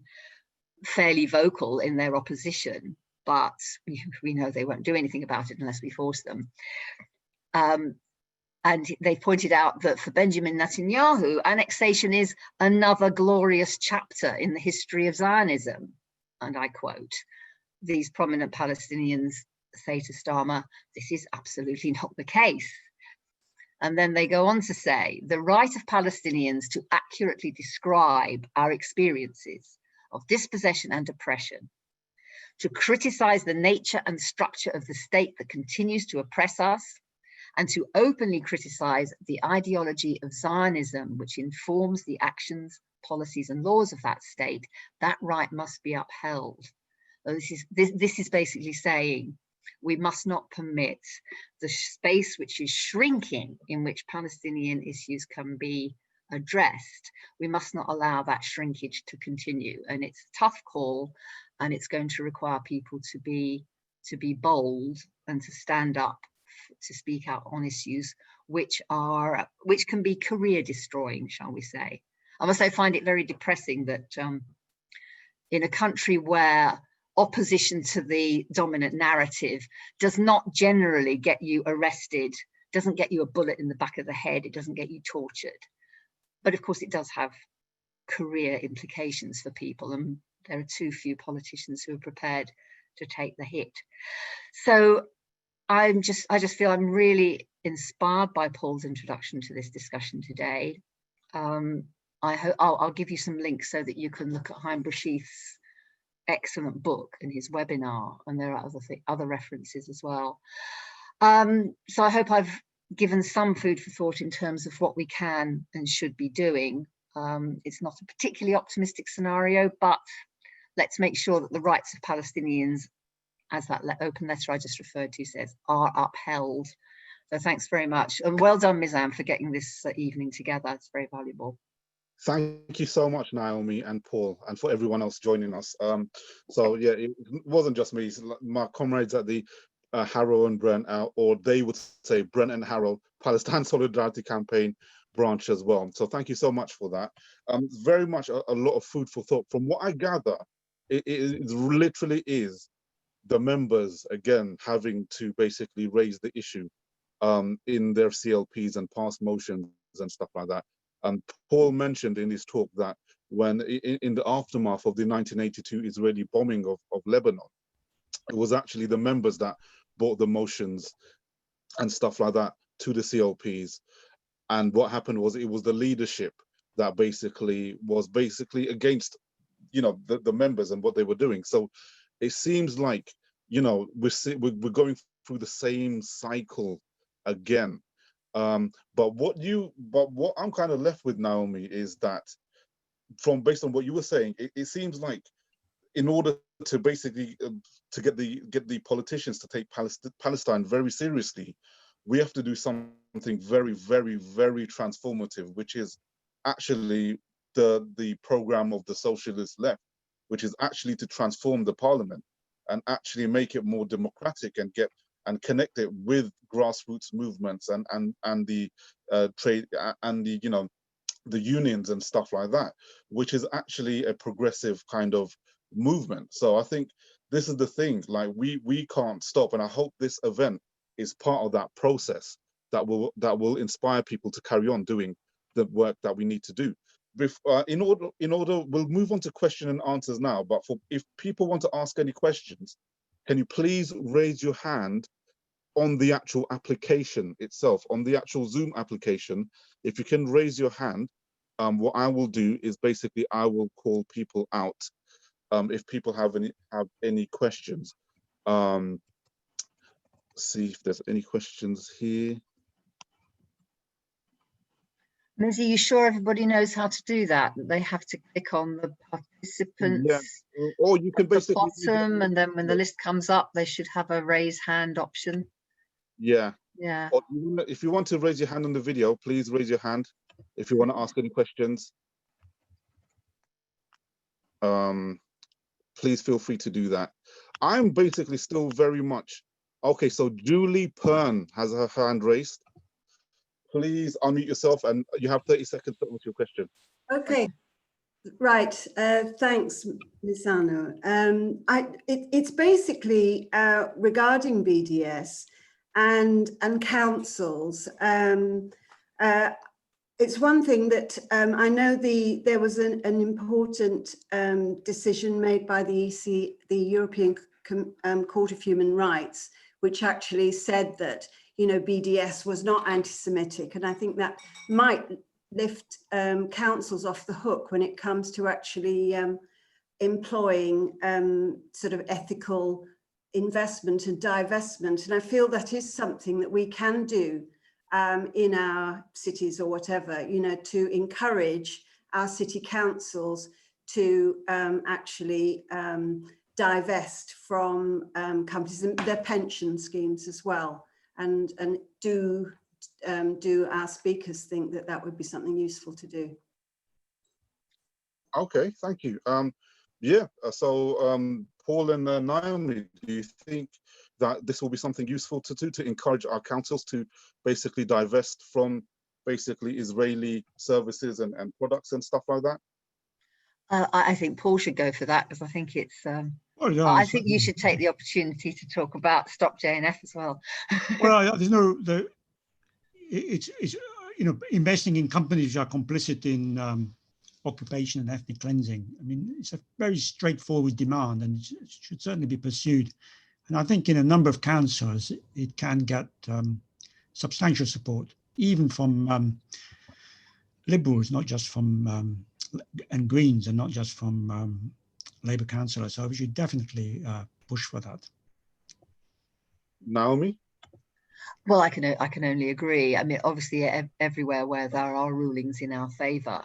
fairly vocal in their opposition, but we know they won't do anything about it unless we force them. And they pointed out that for Benjamin Netanyahu, annexation is another glorious chapter in the history of Zionism. And I quote, these prominent Palestinians say to Starmer, this is absolutely not the case. And then they go on to say, the right of Palestinians to accurately describe our experiences of dispossession and oppression, to criticize the nature and structure of the state that continues to oppress us, and to openly criticize the ideology of Zionism, which informs the actions, policies, and laws of that state, that right must be upheld. So this is basically saying we must not permit the space which is shrinking in which Palestinian issues can be addressed. We must not allow that shrinkage to continue. And it's a tough call, and it's going to require people to be bold and to stand up, to speak out on issues which can be career destroying, shall we say. I must say, I find it very depressing that in a country where opposition to the dominant narrative does not generally get you arrested, doesn't get you a bullet in the back of the head, it doesn't get you tortured. But of course it does have career implications for people, and there are too few politicians who are prepared to take the hit. So I just feel I'm really inspired by Paul's introduction to this discussion today. I'll give you some links so that you can look at Haim Brashith's excellent book and his webinar, and there are other references as well. So I hope I've given some food for thought in terms of what we can and should be doing. It's not a particularly optimistic scenario, but let's make sure that the rights of Palestinians, as that open letter I just referred to says, are upheld. So thanks very much, and well done, Mizan, for getting this evening together. It's very valuable. Thank you so much, Naomi and Paul, and for everyone else joining us. So yeah, it wasn't just me. My comrades at the Harrow and Brent, or they would say Brent and Harrow Palestine Solidarity Campaign branch as well. So thank you so much for that. Very much a lot of food for thought. From what I gather, it literally is the members again having to basically raise the issue in their CLPs and pass motions and stuff like that. Paul mentioned in his talk that when in the aftermath of the 1982 Israeli bombing of Lebanon, it was actually the members that brought the motions and stuff like that to the CLPs. And what happened was it was the leadership that was basically against, the members and what they were doing. So it seems like, we're going through the same cycle again. But what I'm kind of left with, Naomi, is that based on what you were saying, it seems like in order to basically to get the politicians to take Palestine very seriously, we have to do something very, very, very transformative, which is actually the program of the socialist left, which is actually to transform the parliament and actually make it more democratic and connect it with grassroots movements and the trade and the unions and stuff like that, which is actually a progressive kind of movement. So I think this is the thing, like we can't stop, and I hope this event is part of that process that will inspire people to carry on doing the work that we need to do. In order, we'll move on to question and answers now, but if people want to ask any questions, can you please raise your hand on the actual application itself, on the actual Zoom application? If you can raise your hand, what I will do is basically I will call people out if people have any questions. See if there's any questions here. Liz, are you sure everybody knows how to do that? They have to click on the participants, yeah. Or you can basically at the bottom, and then when the list comes up, they should have a raise hand option. Yeah. Yeah. Or if you want to raise your hand on the video, please raise your hand if you want to ask any questions. Please feel free to do that. I'm basically still very much okay. So Julie Pern has her hand raised. Please unmute yourself, and you have 30 seconds to answer your question. Okay, right. Thanks, Misano. It's basically regarding BDS and councils. It's one thing that I know there was an important decision made by the European Court of Human Rights, which actually said that, you know, BDS was not anti-Semitic. And I think that might lift councils off the hook when it comes to actually employing sort of ethical investment and divestment. And I feel that is something that we can do in our cities or whatever, you know, to encourage our city councils to actually divest from companies and their pension schemes as well. And do our speakers think that that would be something useful to do? Okay, thank you. Yeah, so Paul and Naomi, do you think that this will be something useful to do, to encourage our councils to basically divest from basically Israeli services and products and stuff like that? I think Paul should go for that, because I think it's Well, yeah, I think you should take the opportunity to talk about Stop JNF as well. well, there's no, it's you know, investing in companies which are complicit in occupation and ethnic cleansing. I mean, it's a very straightforward demand, and it should certainly be pursued. And I think in a number of councils, it can get substantial support, even from Liberals, not just from and Greens, and not just from Labour councillors. So we should definitely push for that. Naomi? Well, I can only agree. I mean, obviously, everywhere where there are rulings in our favour,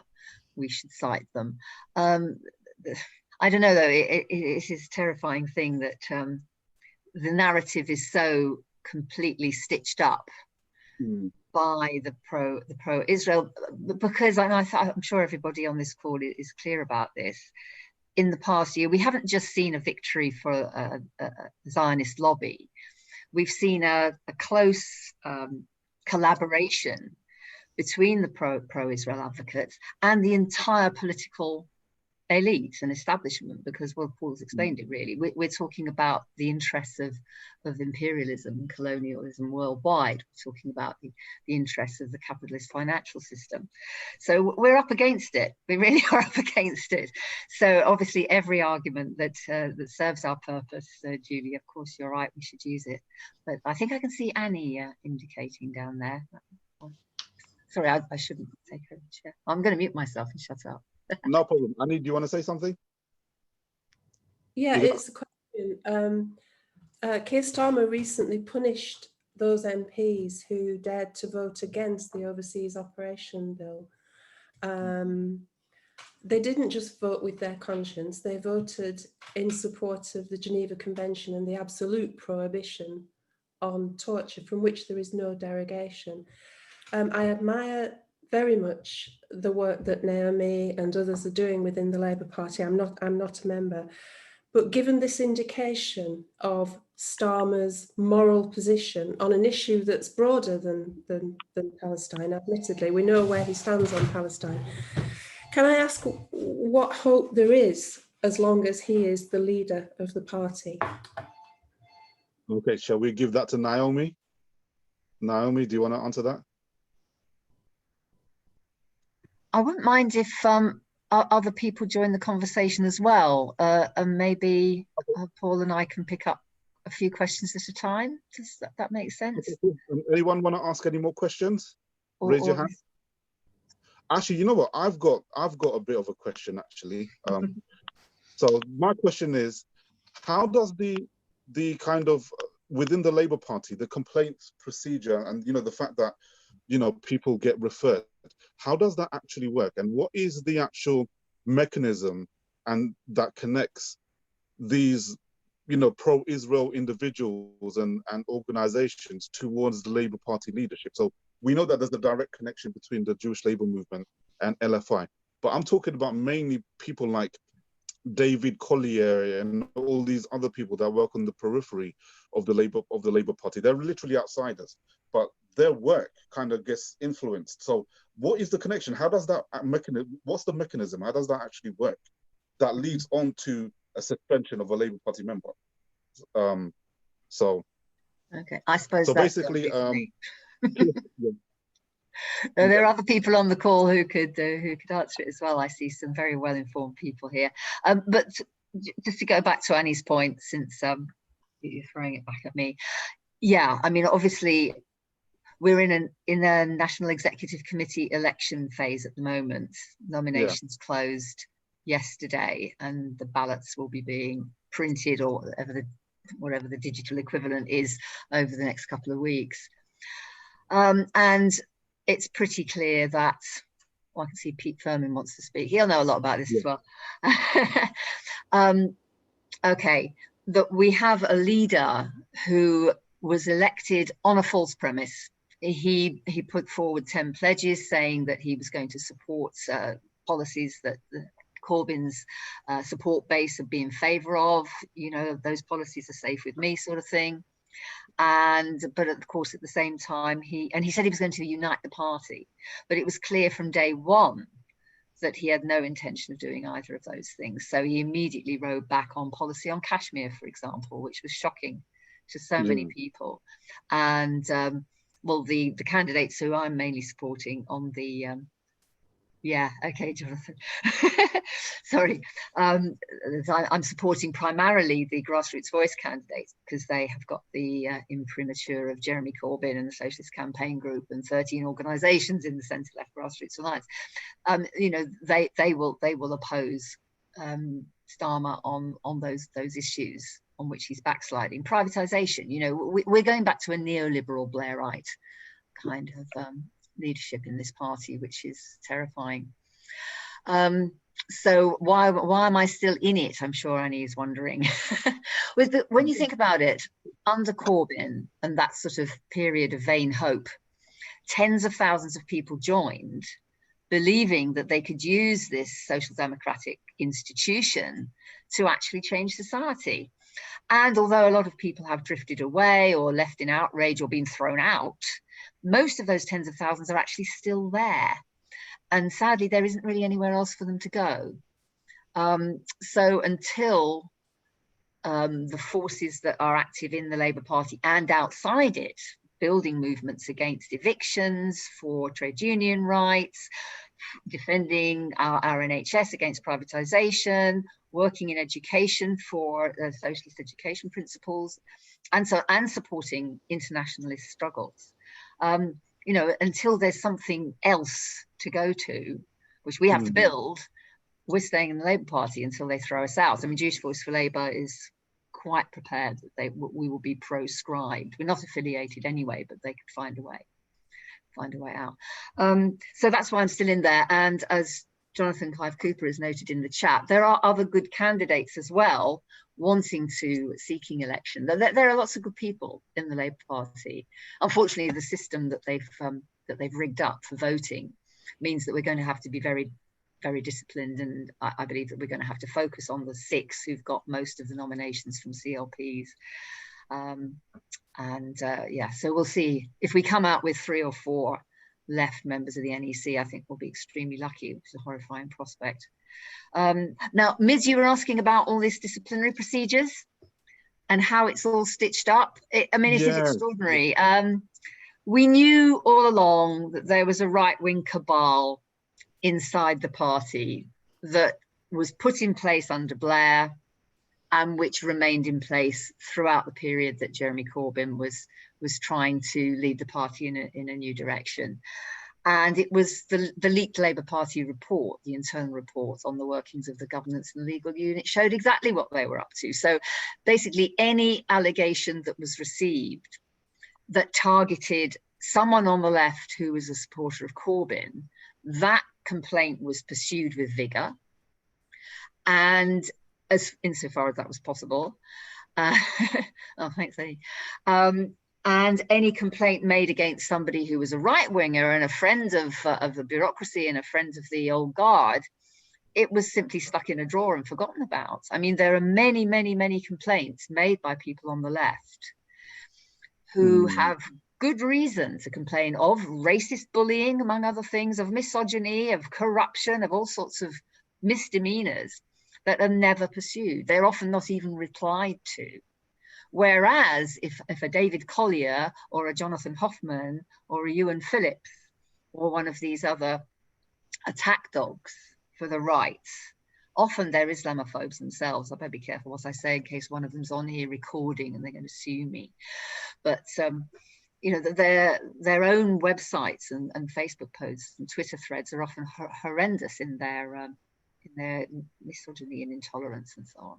we should cite them. I don't know, though. It is a terrifying thing that the narrative is so completely stitched up by the pro-Israel, because I'm sure everybody on this call is clear about this. In the past year, we haven't just seen a victory for a Zionist lobby. We've seen a close collaboration between the pro-Israel advocates and the entire political elite and establishment, because, well, Paul's explained it really. We're talking about the interests of imperialism and colonialism worldwide. We're talking about the interests of the capitalist financial system. So we're up against it. We really are up against it. So obviously every argument that serves our purpose, Julie, of course you're right, we should use it. But I think I can see Annie indicating down there. Sorry, I shouldn't take her chair. I'm going to mute myself and shut up. No problem. Annie, do you want to say something? Yeah, it's a question. Keir Starmer recently punished those MPs who dared to vote against the Overseas Operation Bill. They didn't just vote with their conscience, they voted in support of the Geneva Convention and the absolute prohibition on torture, from which there is no derogation. I admire very much the work that Naomi and others are doing within the Labour Party. I'm not a member, but given this indication of Starmer's moral position on an issue that's broader than Palestine, admittedly, we know where he stands on Palestine. Can I ask what hope there is as long as he is the leader of the party? Okay, shall we give that to Naomi? Naomi, do you want to answer that? I wouldn't mind if other people join the conversation as well, and maybe Paul and I can pick up a few questions at a time. Does that make sense? Anyone want to ask any more questions? Raise your hand. Actually, you know what? I've got a bit of a question actually. So my question is, how does the kind of within the Labour Party, the complaints procedure, and the fact that people get referred, how does that actually work, and what is the actual mechanism and that connects these pro-Israel individuals and organizations towards the Labour Party leadership? So we know that there's a direct connection between the Jewish Labour Movement and LFI, but I'm talking about mainly people like David Collier and all these other people that work on the periphery of the Labour Party. They're literally outsiders, but their work kind of gets influenced. So what is the connection? How does that mechanism, what's the mechanism? How does that actually work that leads on to a suspension of a Labour Party member? Okay, I suppose so that's basically there are other people on the call who could answer it as well. I see some very well-informed people here. But just to go back to Annie's point, since you're throwing it back at me. Yeah, I mean, obviously, we're in a National Executive Committee election phase at the moment. Nominations closed yesterday, and the ballots will be being printed, or whatever the digital equivalent is, over the next couple of weeks. And it's pretty clear that, well, I can see Pete Furman wants to speak. He'll know a lot about this as well. Okay, that we have a leader who was elected on a false premise. He put forward 10 pledges saying that he was going to support policies that Corbyn's support base would be in favour of. You know, those policies are safe with me, sort of thing. But of course, at the same time, he said he was going to unite the party, but it was clear from day one that he had no intention of doing either of those things. So he immediately rode back on policy on Kashmir, for example, which was shocking to so many people. And well, the candidates who I'm mainly supporting on the yeah, okay, Jonathan. Sorry. I'm supporting primarily the Grassroots Voice candidates, because they have got the imprimatur of Jeremy Corbyn and the Socialist Campaign Group and 13 organisations in the centre-left Grassroots Alliance. You know, they will oppose Starmer on those issues on which he's backsliding. Privatisation, you know, we're going back to a neoliberal Blairite kind of leadership in this party, which is terrifying. So why am I still in it? I'm sure Annie is wondering. When you think about it, under Corbyn and that sort of period of vain hope, tens of thousands of people joined, believing that they could use this social democratic institution to actually change society. And although a lot of people have drifted away or left in outrage or been thrown out, most of those tens of thousands are actually still there. And sadly, there isn't really anywhere else for them to go. So until the forces that are active in the Labour Party and outside it, building movements against evictions, for trade union rights, defending our NHS against privatisation, working in education for socialist education principles, and supporting internationalist struggles. You know, until there's something else to go to, which we have to build, we're staying in the Labour Party until they throw us out. I mean, Jewish Voice for Labour is quite prepared that we will be proscribed. We're not affiliated anyway, but they could find a way out. So that's why I'm still in there. And as Jonathan Clive Cooper has noted in the chat, there are other good candidates as well seeking election. There are lots of good people in the Labour Party. Unfortunately, the system that they've rigged up for voting means that we're going to have to be very, very disciplined, and I believe that we're going to have to focus on the 6 who've got most of the nominations from CLPs. Yeah, so we'll see. If we come out with 3 or 4 left members of the NEC, I think we'll be extremely lucky, which is a horrifying prospect. Now, Ms, you were asking about all these disciplinary procedures and how it's all stitched up. I mean, it is extraordinary. We knew all along that there was a right-wing cabal inside the party that was put in place under Blair and which remained in place throughout the period that Jeremy Corbyn was trying to lead the party in a new direction. And it was the leaked Labour Party report, the internal report on the workings of the governance and legal unit, showed exactly what they were up to. So basically any allegation that was received that targeted someone on the left who was a supporter of Corbyn, that complaint was pursued with vigour. And insofar as that was possible. Oh, thanks, Eddie. And any complaint made against somebody who was a right-winger and a friend of the bureaucracy and a friend of the old guard, it was simply stuck in a drawer and forgotten about. I mean, there are many, many, many complaints made by people on the left who have good reason to complain of racist bullying, among other things, of misogyny, of corruption, of all sorts of misdemeanors that are never pursued. They're often not even replied to. Whereas if a David Collier or a Jonathan Hoffman or a Ewan Phillips or one of these other attack dogs for the rights Often they're Islamophobes themselves. I better be careful what I say in case one of them's on here recording and they're going to sue me. But you know, their own websites and Facebook posts and Twitter threads are often horrendous in their misogyny and intolerance and so on.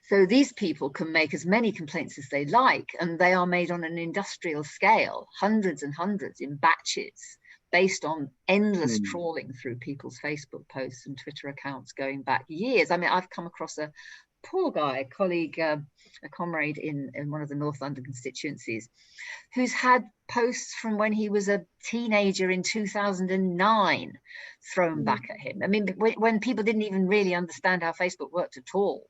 So these people can make as many complaints as they like, and they are made on an industrial scale, hundreds and hundreds in batches, based on endless trawling through people's Facebook posts and Twitter accounts going back years. I mean, I've come across a poor guy, a colleague, a comrade in one of the North London constituencies, who's had posts from when he was a teenager in 2009 thrown back at him. I mean, when people didn't even really understand how Facebook worked at all.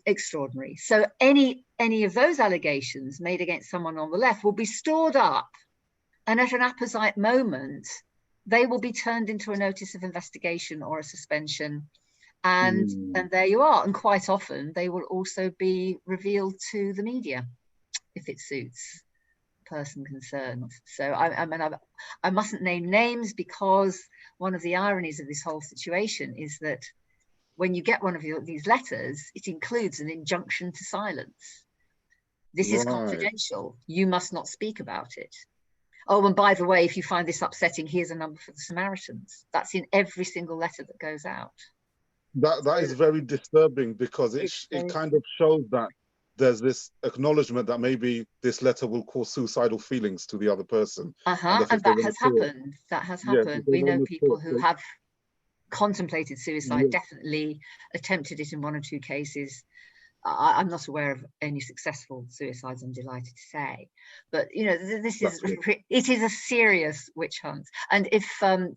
Extraordinary. So any of those allegations made against someone on the left will be stored up, and at an apposite moment, they will be turned into a notice of investigation or a suspension. And there you are. And quite often they will also be revealed to the media if it suits the person concerned. So I mustn't name names, because one of the ironies of this whole situation is that when you get one of these letters, it includes an injunction to silence. This is confidential. You must not speak about it. Oh, and by the way, if you find this upsetting, here's a number for the Samaritans. That's in every single letter that goes out. That is very disturbing, because it kind of shows that there's this acknowledgement that maybe this letter will cause suicidal feelings to the other person. And that has happened. That has happened. We know people who have contemplated suicide, definitely attempted it in 1 or 2 cases. I'm not aware of any successful suicides, I'm delighted to say. But you know, it is a serious witch hunt. And if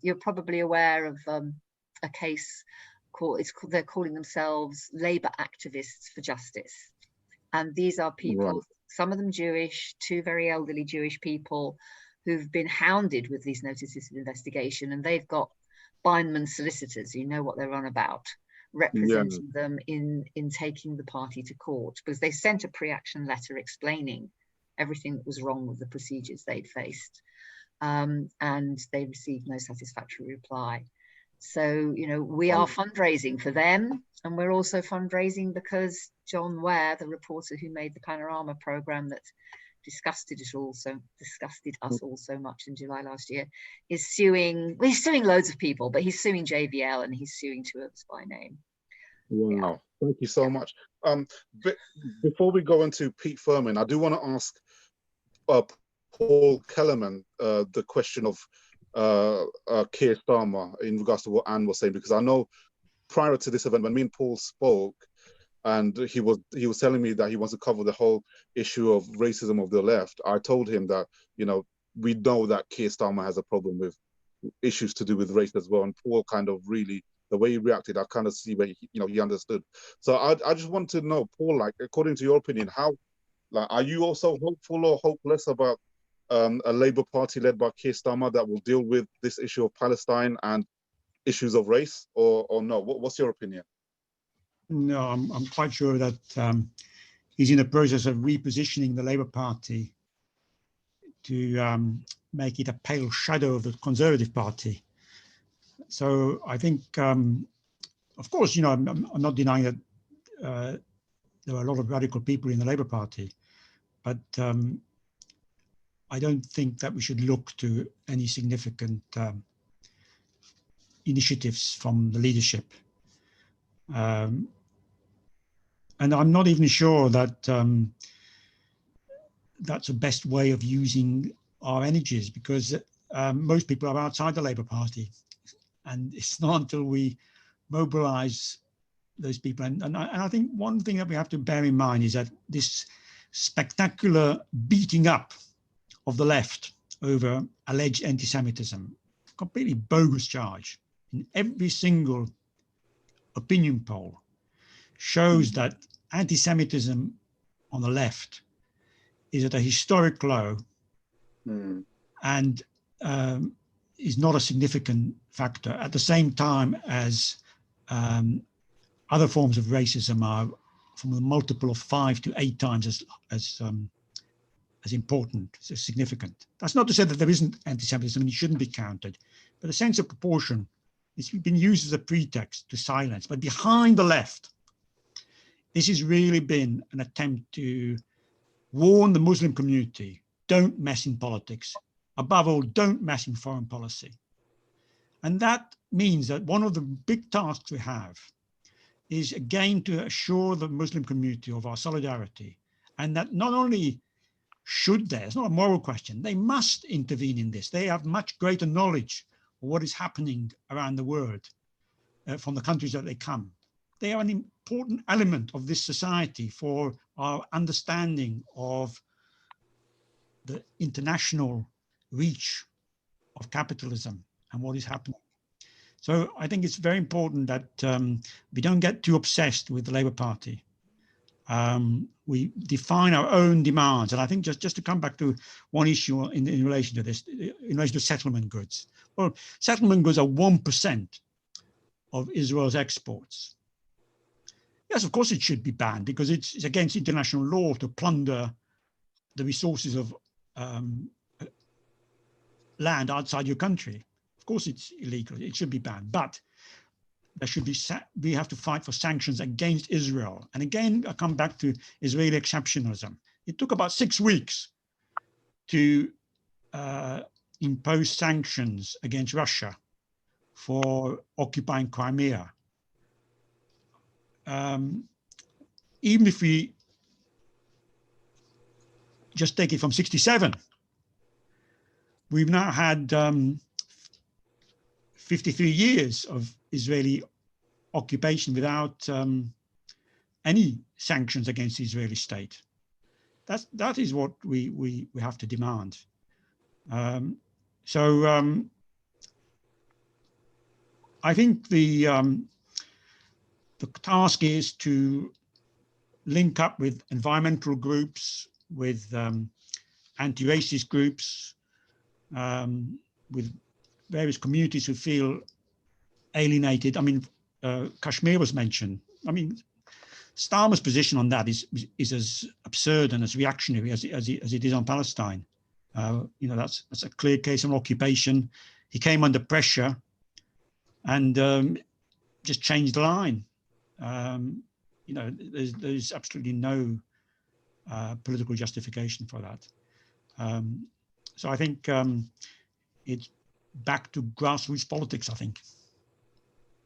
you're probably aware of a case they're calling themselves Labour Activists for Justice, and these are people, some of them Jewish, 2 very elderly Jewish people who've been hounded with these notices of investigation, and they've got Bindman solicitors, you know what they're on about, representing them in taking the party to court, because they sent a pre-action letter explaining everything that was wrong with the procedures they'd faced, and they received no satisfactory reply. So, you know, we are fundraising for them, and we're also fundraising because John Ware, the reporter who made the Panorama programme that disgusted us all so much in July last year, is suing. Well, he's suing loads of people, but he's suing JVL and he's suing 2 of us by name. Wow, thank you so much. Before we go into Pete Furman, I do want to ask Paul Keleman the question of Keir Starmer in regards to what Anne was saying, because I know prior to this event, when me and Paul spoke, and he was telling me that he wants to cover the whole issue of racism of the left, I told him that, you know, we know that Keir Starmer has a problem with issues to do with race as well. And Paul kind of really, the way he reacted, I kind of see where he understood. So I just want to know, Paul, like, according to your opinion, how, like, are you also hopeful or hopeless about a Labour Party led by Keir Starmer that will deal with this issue of Palestine and issues of race, or no? What's your opinion? No, I'm quite sure that he's in the process of repositioning the Labour Party to make it a pale shadow of the Conservative Party. So I think, of course, you know, I'm not denying that there are a lot of radical people in the Labour Party, but I don't think that we should look to any significant initiatives from the leadership. And I'm not even sure that that's the best way of using our energies, because most people are outside the Labour Party. And it's not until we mobilise those people. And I think one thing that we have to bear in mind is that this spectacular beating up of the left over alleged anti-Semitism, completely bogus charge, in every single opinion poll, shows that anti-Semitism on the left is at a historic low and is not a significant factor, at the same time as other forms of racism are from a multiple of 5 to 8 times as important, as significant. That's not to say that there isn't anti-Semitism and it shouldn't be counted, but a sense of proportion It's been used as a pretext to silence. But behind the left, this has really been an attempt to warn the Muslim community, don't mess in politics. Above all, don't mess in foreign policy. And that means that one of the big tasks we have is again to assure the Muslim community of our solidarity, and that not only should they, it's not a moral question, they must intervene in this. They have much greater knowledge of what is happening around the world from the countries that they come. They are an important element of this society for our understanding of the international reach of capitalism and what is happening. So I think it's very important that we don't get too obsessed with the Labour Party. We define our own demands. And I think just to come back to one issue in relation to this, in relation to settlement goods. Well, settlement goods are 1% of Israel's exports. Yes, of course it should be banned because it's against international law to plunder the resources of land outside your country. Of course it's illegal, it should be banned, but there should be, we have to fight for sanctions against Israel. And again, I come back to Israeli exceptionalism. It took about 6 weeks to impose sanctions against Russia for occupying Crimea. Even if we just take it from 1967, we've now had 53 years of Israeli occupation without any sanctions against the Israeli state. That is what we have to demand. I think the task is to link up with environmental groups, with anti-racist groups, with various communities who feel alienated. I mean, Kashmir was mentioned. I mean, Starmer's position on that is as absurd and as reactionary as it is on Palestine. You know, that's a clear case of occupation. He came under pressure and just changed the line. You know, there's absolutely no political justification for that. So I think it's back to grassroots politics, I think.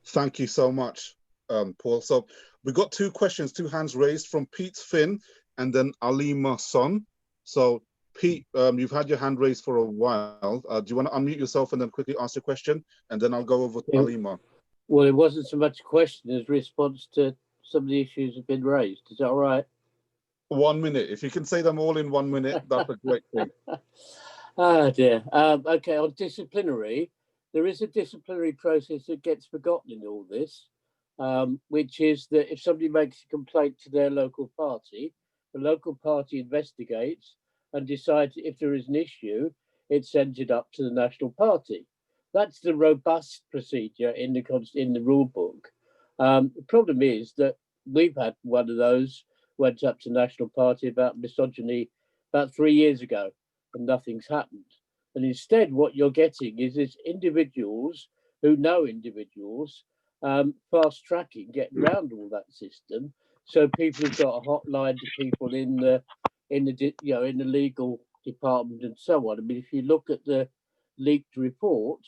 Thank you so much, Paul. So we got 2 questions, 2 hands raised from Pete Finn and then Alima Son. So Pete, you've had your hand raised for a while. Do you want to unmute yourself and then quickly ask your question? And then I'll go over to Alima. Well, it wasn't so much a question as a response to some of the issues that have been raised. Is that all right? 1 minute. If you can say them all in 1 minute, that's a great thing. Oh dear. Okay, on disciplinary, there is a disciplinary process that gets forgotten in all this, which is that if somebody makes a complaint to their local party, the local party investigates and decides if there is an issue, it sends it up to the national party. That's the robust procedure in the rule book. The problem is that we've had one of those, went up to National Party about misogyny about 3 years ago, and nothing's happened. And instead, what you're getting is individuals who know individuals fast tracking, getting around all that system. So people have got a hotline to people in the legal department and so on. I mean, if you look at the leaked report,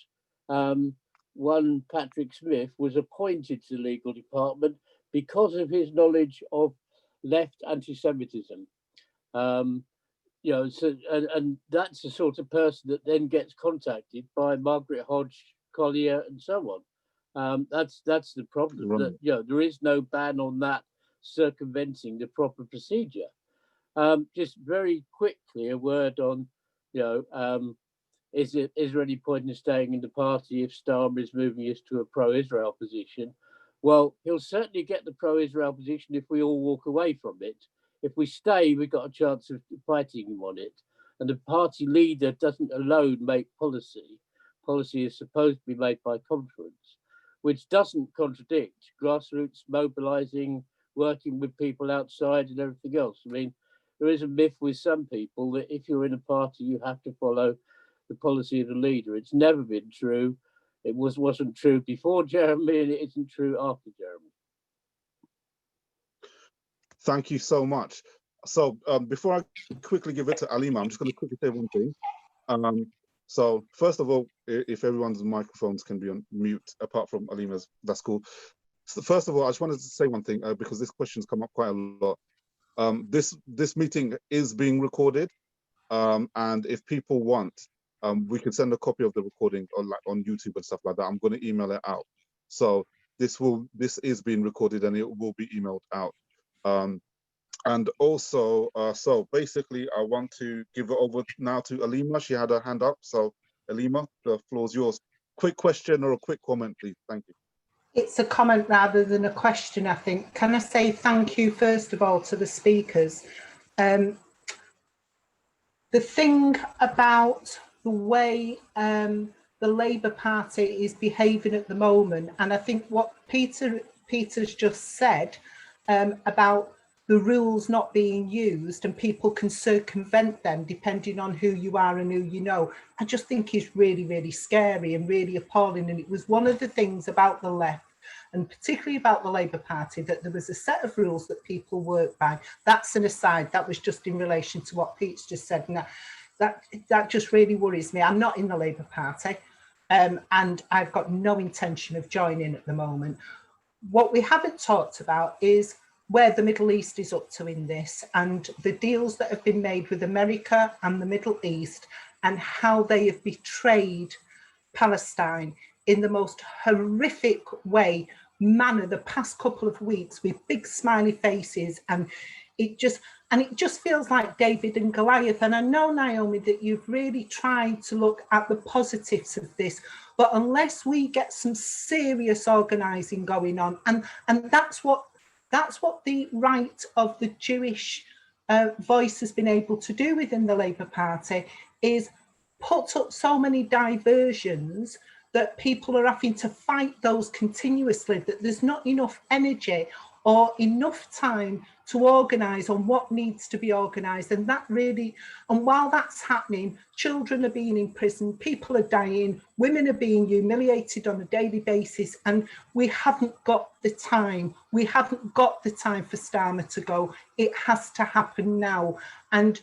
one Patrick Smith was appointed to the legal department because of his knowledge of left anti-Semitism. You know, so and that's the sort of person that then gets contacted by Margaret Hodge, Collier, and so on. That's the problem. Right. That, you know, there is no ban on that circumventing the proper procedure. Just very quickly, a word on, you know, is there any point in staying in the party if Starmer is moving us to a pro-Israel position? Well, he'll certainly get the pro-Israel position if we all walk away from it. If we stay, we've got a chance of fighting him on it. And the party leader doesn't alone make policy. Policy is supposed to be made by conference, which doesn't contradict grassroots mobilizing, working with people outside and everything else. I mean, there is a myth with some people that if you're in a party, you have to follow the policy of the leader. It's never been true. It wasn't true before Jeremy, and it isn't true after Jeremy. Thank you so much. So before I quickly give it to Alima, I'm just going to quickly say one thing. So first of all, if everyone's microphones can be on mute, apart from Alima's, that's cool. So first of all, I just wanted to say one thing, because this question's come up quite a lot. This meeting is being recorded, and if people want, we can send a copy of the recording on YouTube and stuff like that. I'm going to email it out. So this is being recorded and it will be emailed out. And also, so basically, I want to give it over now to Alima. She had her hand up. So Alima, the floor is yours. Quick question or a quick comment, please. Thank you. It's a comment rather than a question, I think. Can I say thank you, first of all, to the speakers? The thing about the way the Labour Party is behaving at the moment, and I think what Peter's just said about the rules not being used and people can circumvent them depending on who you are and who you know, I just think is really, really scary and really appalling. And it was one of the things about the left, and particularly about the Labour Party, that there was a set of rules that people work by. That's an aside. That was just in relation to what Pete's just said. And that just really worries me. I'm not in the Labour Party, and I've got no intention of joining at the moment. What we haven't talked about is where the Middle East is up to in this, and the deals that have been made with America and the Middle East, and how they have betrayed Palestine in the most horrific manner the past couple of weeks, with big smiley faces, and it just feels like David and Goliath. And I know, Naomi, that you've really tried to look at the positives of this, but unless we get some serious organising going on, and that's what the right of the Jewish voice has been able to do within the Labour Party, is put up so many diversions that people are having to fight those continuously, that there's not enough energy or enough time to organise on what needs to be organised. And while that's happening, children are being imprisoned, people are dying, women are being humiliated on a daily basis, and we haven't got the time. We haven't got the time for Starmer to go. It has to happen now. And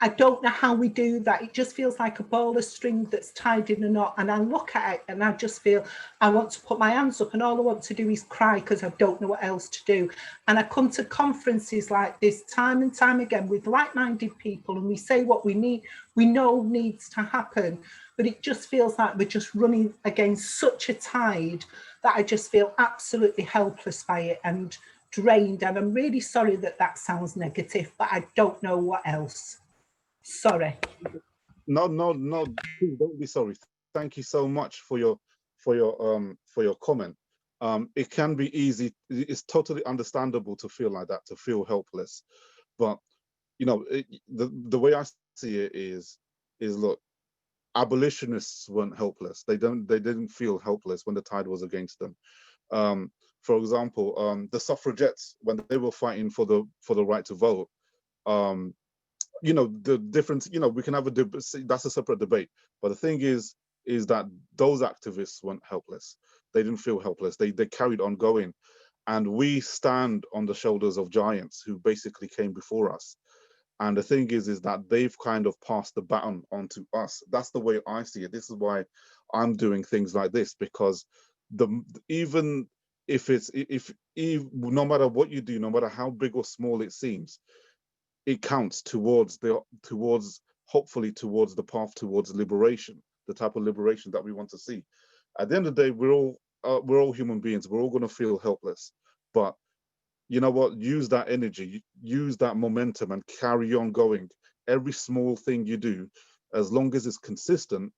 I don't know how we do that. It just feels like a ball of string that's tied in a knot. And I look at it and I just feel I want to put my hands up, and all I want to do is cry because I don't know what else to do. And I come to conferences like this time and time again with like-minded people, and we say what we know needs to happen. But it just feels like we're just running against such a tide that I just feel absolutely helpless by it and drained. And I'm really sorry that sounds negative, but I don't know what else. Sorry. No, please don't be sorry. Thank you so much for your comment. It can be easy. It's totally understandable to feel like that, to feel helpless. But you know, the way I see it is look, abolitionists weren't helpless. They didn't feel helpless when the tide was against them. For example, the suffragettes, when they were fighting for the right to vote, you know, the difference, you know, we can have that's a separate debate. But the thing is that those activists weren't helpless. They didn't feel helpless. They carried on going. And we stand on the shoulders of giants who basically came before us. And the thing is that they've kind of passed the baton on to us. That's the way I see it. This is why I'm doing things like this, because even if no matter what you do, no matter how big or small it seems, it counts towards hopefully towards the path towards liberation, the type of liberation that we want to see. At the end of the day, we're all human beings. We're all going to feel helpless, but you know what? Use that energy, use that momentum, and carry on going. Every small thing you do, as long as it's consistent,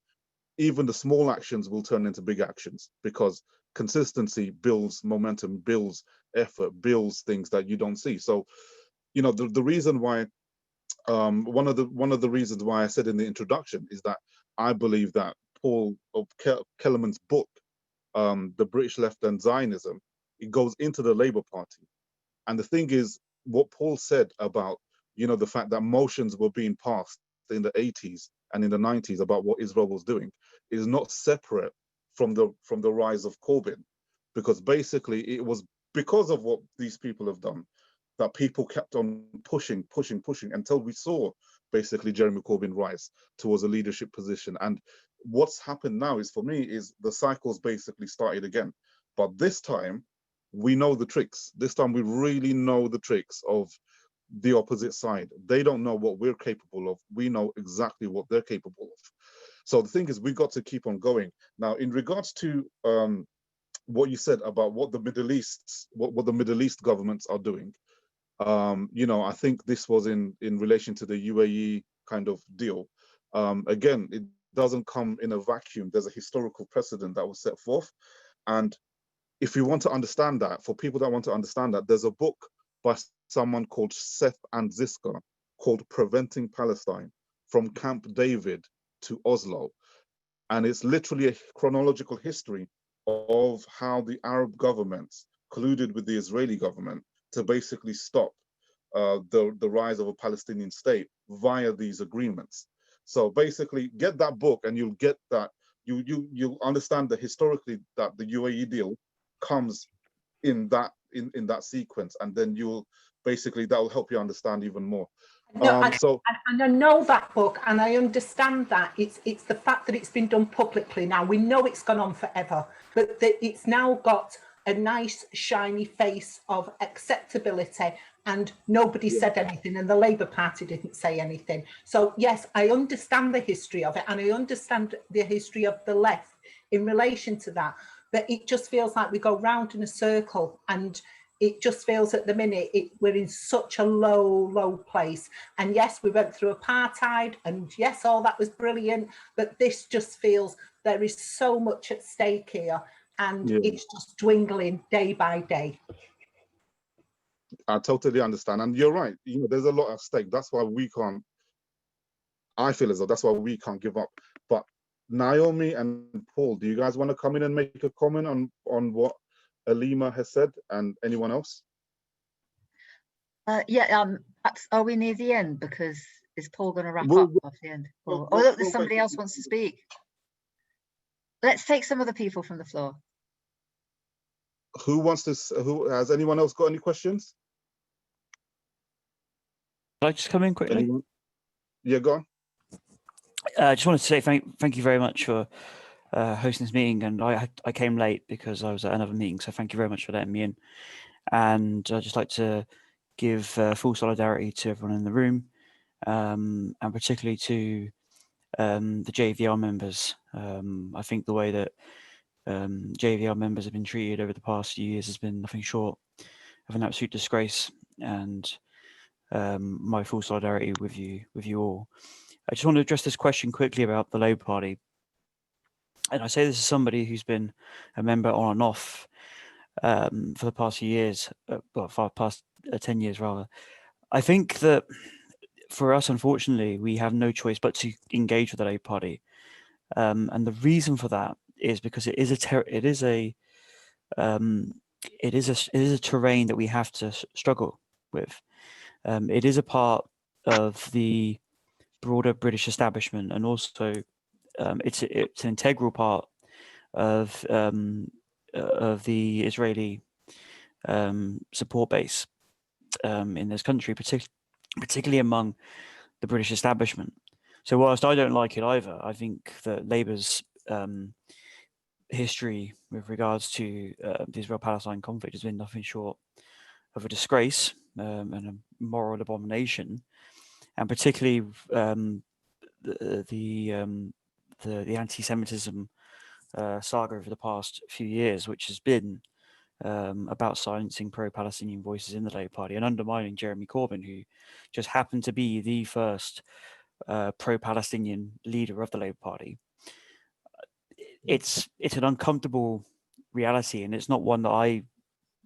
even the small actions will turn into big actions, because consistency builds momentum, builds effort, builds things that you don't see. So, you know, the reason why, one of the reasons why I said in the introduction is that I believe that Paul Keleman's book, The British Left and Zionism, it goes into the Labour Party. And the thing is, what Paul said about, you know, the fact that motions were being passed in the 80s and in the 90s about what Israel was doing is not separate from the rise of Corbyn, because basically it was because of what these people have done that people kept on pushing until we saw basically Jeremy Corbyn rise towards a leadership position. And what's happened now is, for me, is the cycle's basically started again. But this time we know the tricks. This time we really know the tricks of the opposite side. They don't know what we're capable of. We know exactly what they're capable of. So the thing is, we've got to keep on going. Now, in regards to what you said about what the Middle East, what the Middle East governments are doing, you know, I think this was in relation to the UAE kind of deal. Again, it doesn't come in a vacuum. There's a historical precedent that was set forth. And if you want to understand that, for people that want to understand that, there's a book by someone called Seth and Ziska called Preventing Palestine, From Camp David to Oslo. And it's literally a chronological history of how the Arab governments colluded with the Israeli government to basically stop the rise of a Palestinian state via these agreements. So basically, get that book and you'll get that, you'll understand that historically that the UAE deal comes in that sequence, and then you'll basically, that will help you understand even more. No, and I know that book, and I understand that it's the fact that it's been done publicly now. We know it's gone on forever, but that it's now got a nice shiny face of acceptability, and nobody said anything, and the Labour Party didn't say anything. So yes, I understand the history of it, and I understand the history of the left in relation to that, but it just feels like we go round in a circle, and it just feels at the minute we're in such a low place. And yes, we went through apartheid, and yes, all that was brilliant, but this just feels there is so much at stake here, and it's just dwindling day by day. I totally understand, and you're right. You know, there's a lot at stake. That's why we can't. I feel as though that's why we can't give up. But Naomi and Paul, do you guys want to come in and make a comment on what Alima has said, and anyone else? Are we near the end? Because is Paul going to wrap up at the end? Or look, there's somebody else wants to speak. Let's take some of the people from the floor. Who wants to? Who has anyone else got any questions? Can I just come in quickly? Anyone? Yeah, go on. I just wanted to say thank you very much for hosting this meeting, and I came late because I was at another meeting, so thank you very much for letting me in. And I'd just like to give full solidarity to everyone in the room, and particularly to the JVR members. I think the way that JVR members have been treated over the past few years has been nothing short of an absolute disgrace, and my full solidarity with you all. I just want to address this question quickly about the Labour Party. And I say this as somebody who's been a member on and off for the past few years, for the past 10 years rather. I think that for us, unfortunately, we have no choice but to engage with the Labour Party. And the reason for that is because it is a terrain that we have to struggle with. It is a part of the broader British establishment, and also it's an integral part of the Israeli support base in this country, particularly among the British establishment. So whilst I don't like it either, I think that Labour's history with regards to the Israel-Palestine conflict has been nothing short of a disgrace and a moral abomination, and particularly the anti-Semitism saga over the past few years, which has been about silencing pro-Palestinian voices in the Labour Party and undermining Jeremy Corbyn, who just happened to be the first pro-Palestinian leader of the Labour Party. It's an uncomfortable reality, and it's not one that I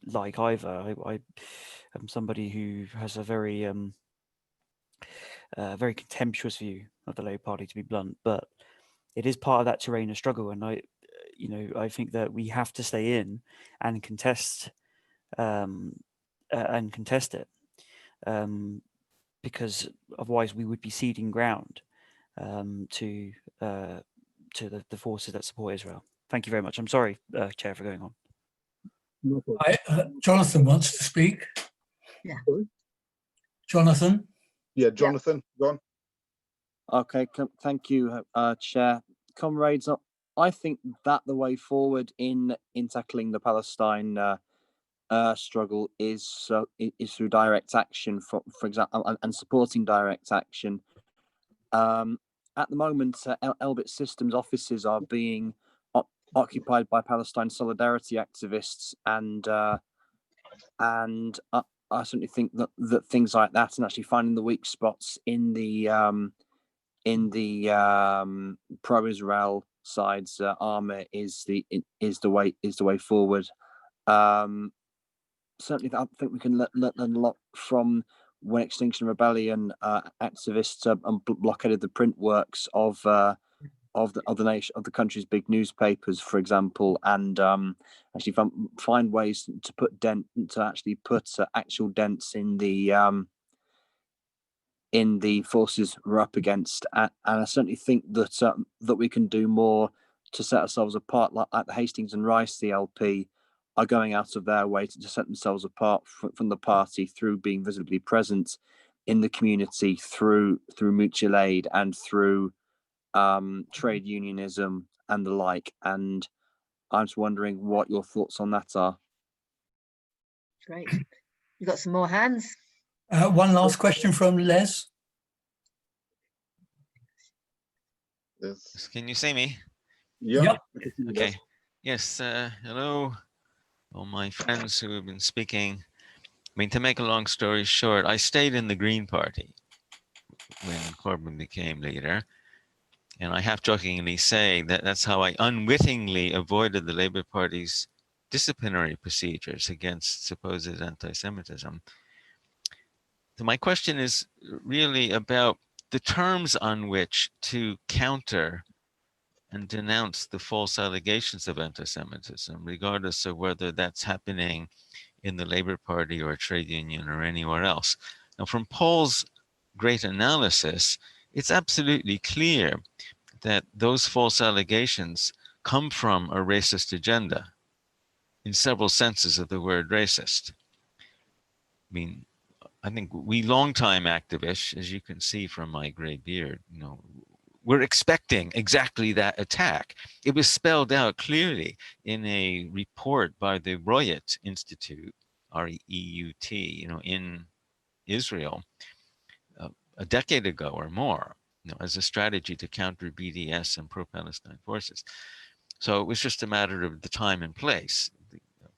like either. I am somebody who has a very very contemptuous view of the Labour Party, to be blunt, but it is part of that terrain of struggle, and I think that we have to stay in and contest it, because otherwise we would be ceding ground to the forces that support Israel. Thank you very much. I'm sorry, Chair, for going on. Jonathan wants to speak. Yeah. Jonathan? Yeah, Jonathan, go on. Okay, thank you, Chair. Comrades, I think that the way forward in tackling the Palestine struggle is through direct action, for example, and supporting direct action. At the moment, Elbit Systems offices are being occupied by Palestine solidarity activists, and I certainly think that things like that, and actually finding the weak spots in the pro-Israel side's armor is the way forward. Certainly, I think we can learn a lot from when Extinction Rebellion activists blockaded the print works of the country's big newspapers, for example, and actually find ways to actually put actual dents in the forces we're up against, and I certainly think that we can do more to set ourselves apart. Like the Hastings and Rice CLP are going out of their way to set themselves apart from the party through being visibly present in the community, through mutual aid and through trade unionism and the like. And I'm just wondering what your thoughts on that are. Great. You got some more hands? One last question from Les. Yes. Can you see me? Yeah. Yep. Okay. Yes. Hello, all my friends who have been speaking. I mean, to make a long story short, I stayed in the Green Party when Corbyn became leader. And I half jokingly say that that's how I unwittingly avoided the Labour Party's disciplinary procedures against supposed anti-Semitism. So my question is really about the terms on which to counter and denounce the false allegations of anti-Semitism, regardless of whether that's happening in the Labour Party or a trade union or anywhere else. Now, from Paul's great analysis, it's absolutely clear that those false allegations come from a racist agenda in several senses of the word racist. I mean, I think we longtime activists, as you can see from my gray beard, we're expecting exactly that attack. It was spelled out clearly in a report by the Reut Institute, R-E-U-T, in Israel a decade ago or more, as a strategy to counter BDS and pro-Palestine forces. So it was just a matter of the time and place,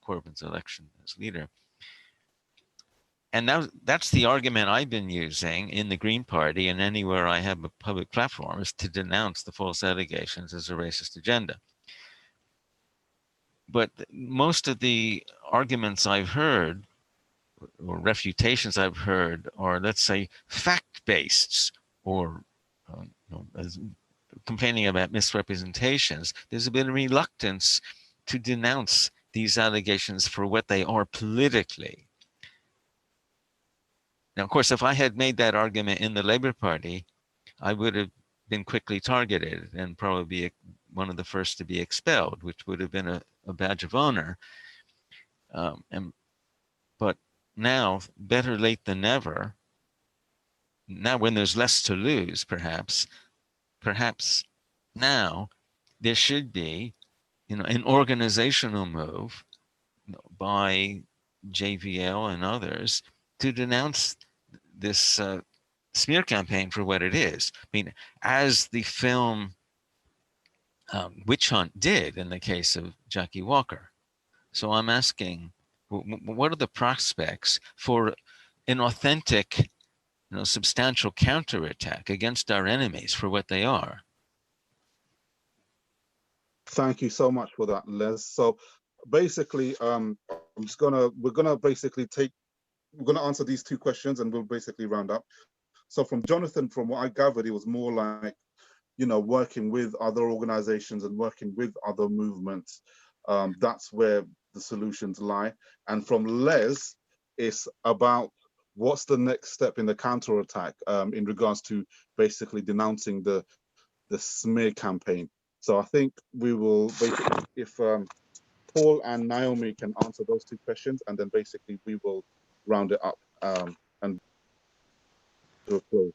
Corbyn's election as leader. And now that's the argument I've been using in the Green Party and anywhere I have a public platform, is to denounce the false allegations as a racist agenda. But most of the arguments I've heard or refutations I've heard are, let's say, fact-based or complaining about misrepresentations. There's a bit of reluctance to denounce these allegations for what they are politically. Now, of course, if I had made that argument in the Labour Party, I would have been quickly targeted and probably be one of the first to be expelled, which would have been a badge of honor. But now, better late than never, now when there's less to lose, perhaps now there should be, an organizational move by JVL and others to denounce this smear campaign for what it is. I mean, as the film Witch Hunt did in the case of Jackie Walker. So I'm asking, what are the prospects for an authentic, substantial counterattack against our enemies for what they are? Thank you so much for that, Les. So basically, we're gonna answer these two questions and we'll basically round up. So from Jonathan, from what I gathered, it was more like, working with other organizations and working with other movements. That's where the solutions lie. And from Les, it's about what's the next step in the counterattack in regards to basically denouncing the smear campaign. So I think we will basically, if Paul and Naomi can answer those two questions, and then basically we will round it up and do a close.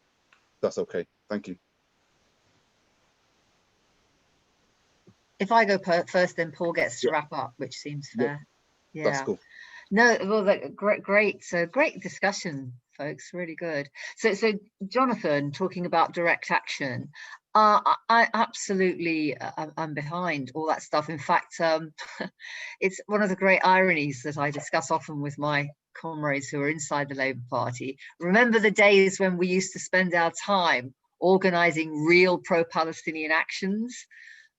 That's okay. Thank you. If I go first, then Paul gets to wrap up, which seems fair. Yeah, that's cool. No, well, great discussion, folks. Really good. So Jonathan, talking about direct action, I absolutely I'm behind all that stuff. In fact, it's one of the great ironies that I discuss often with my comrades who are inside the Labour Party. Remember the days when we used to spend our time organising real pro-Palestinian actions?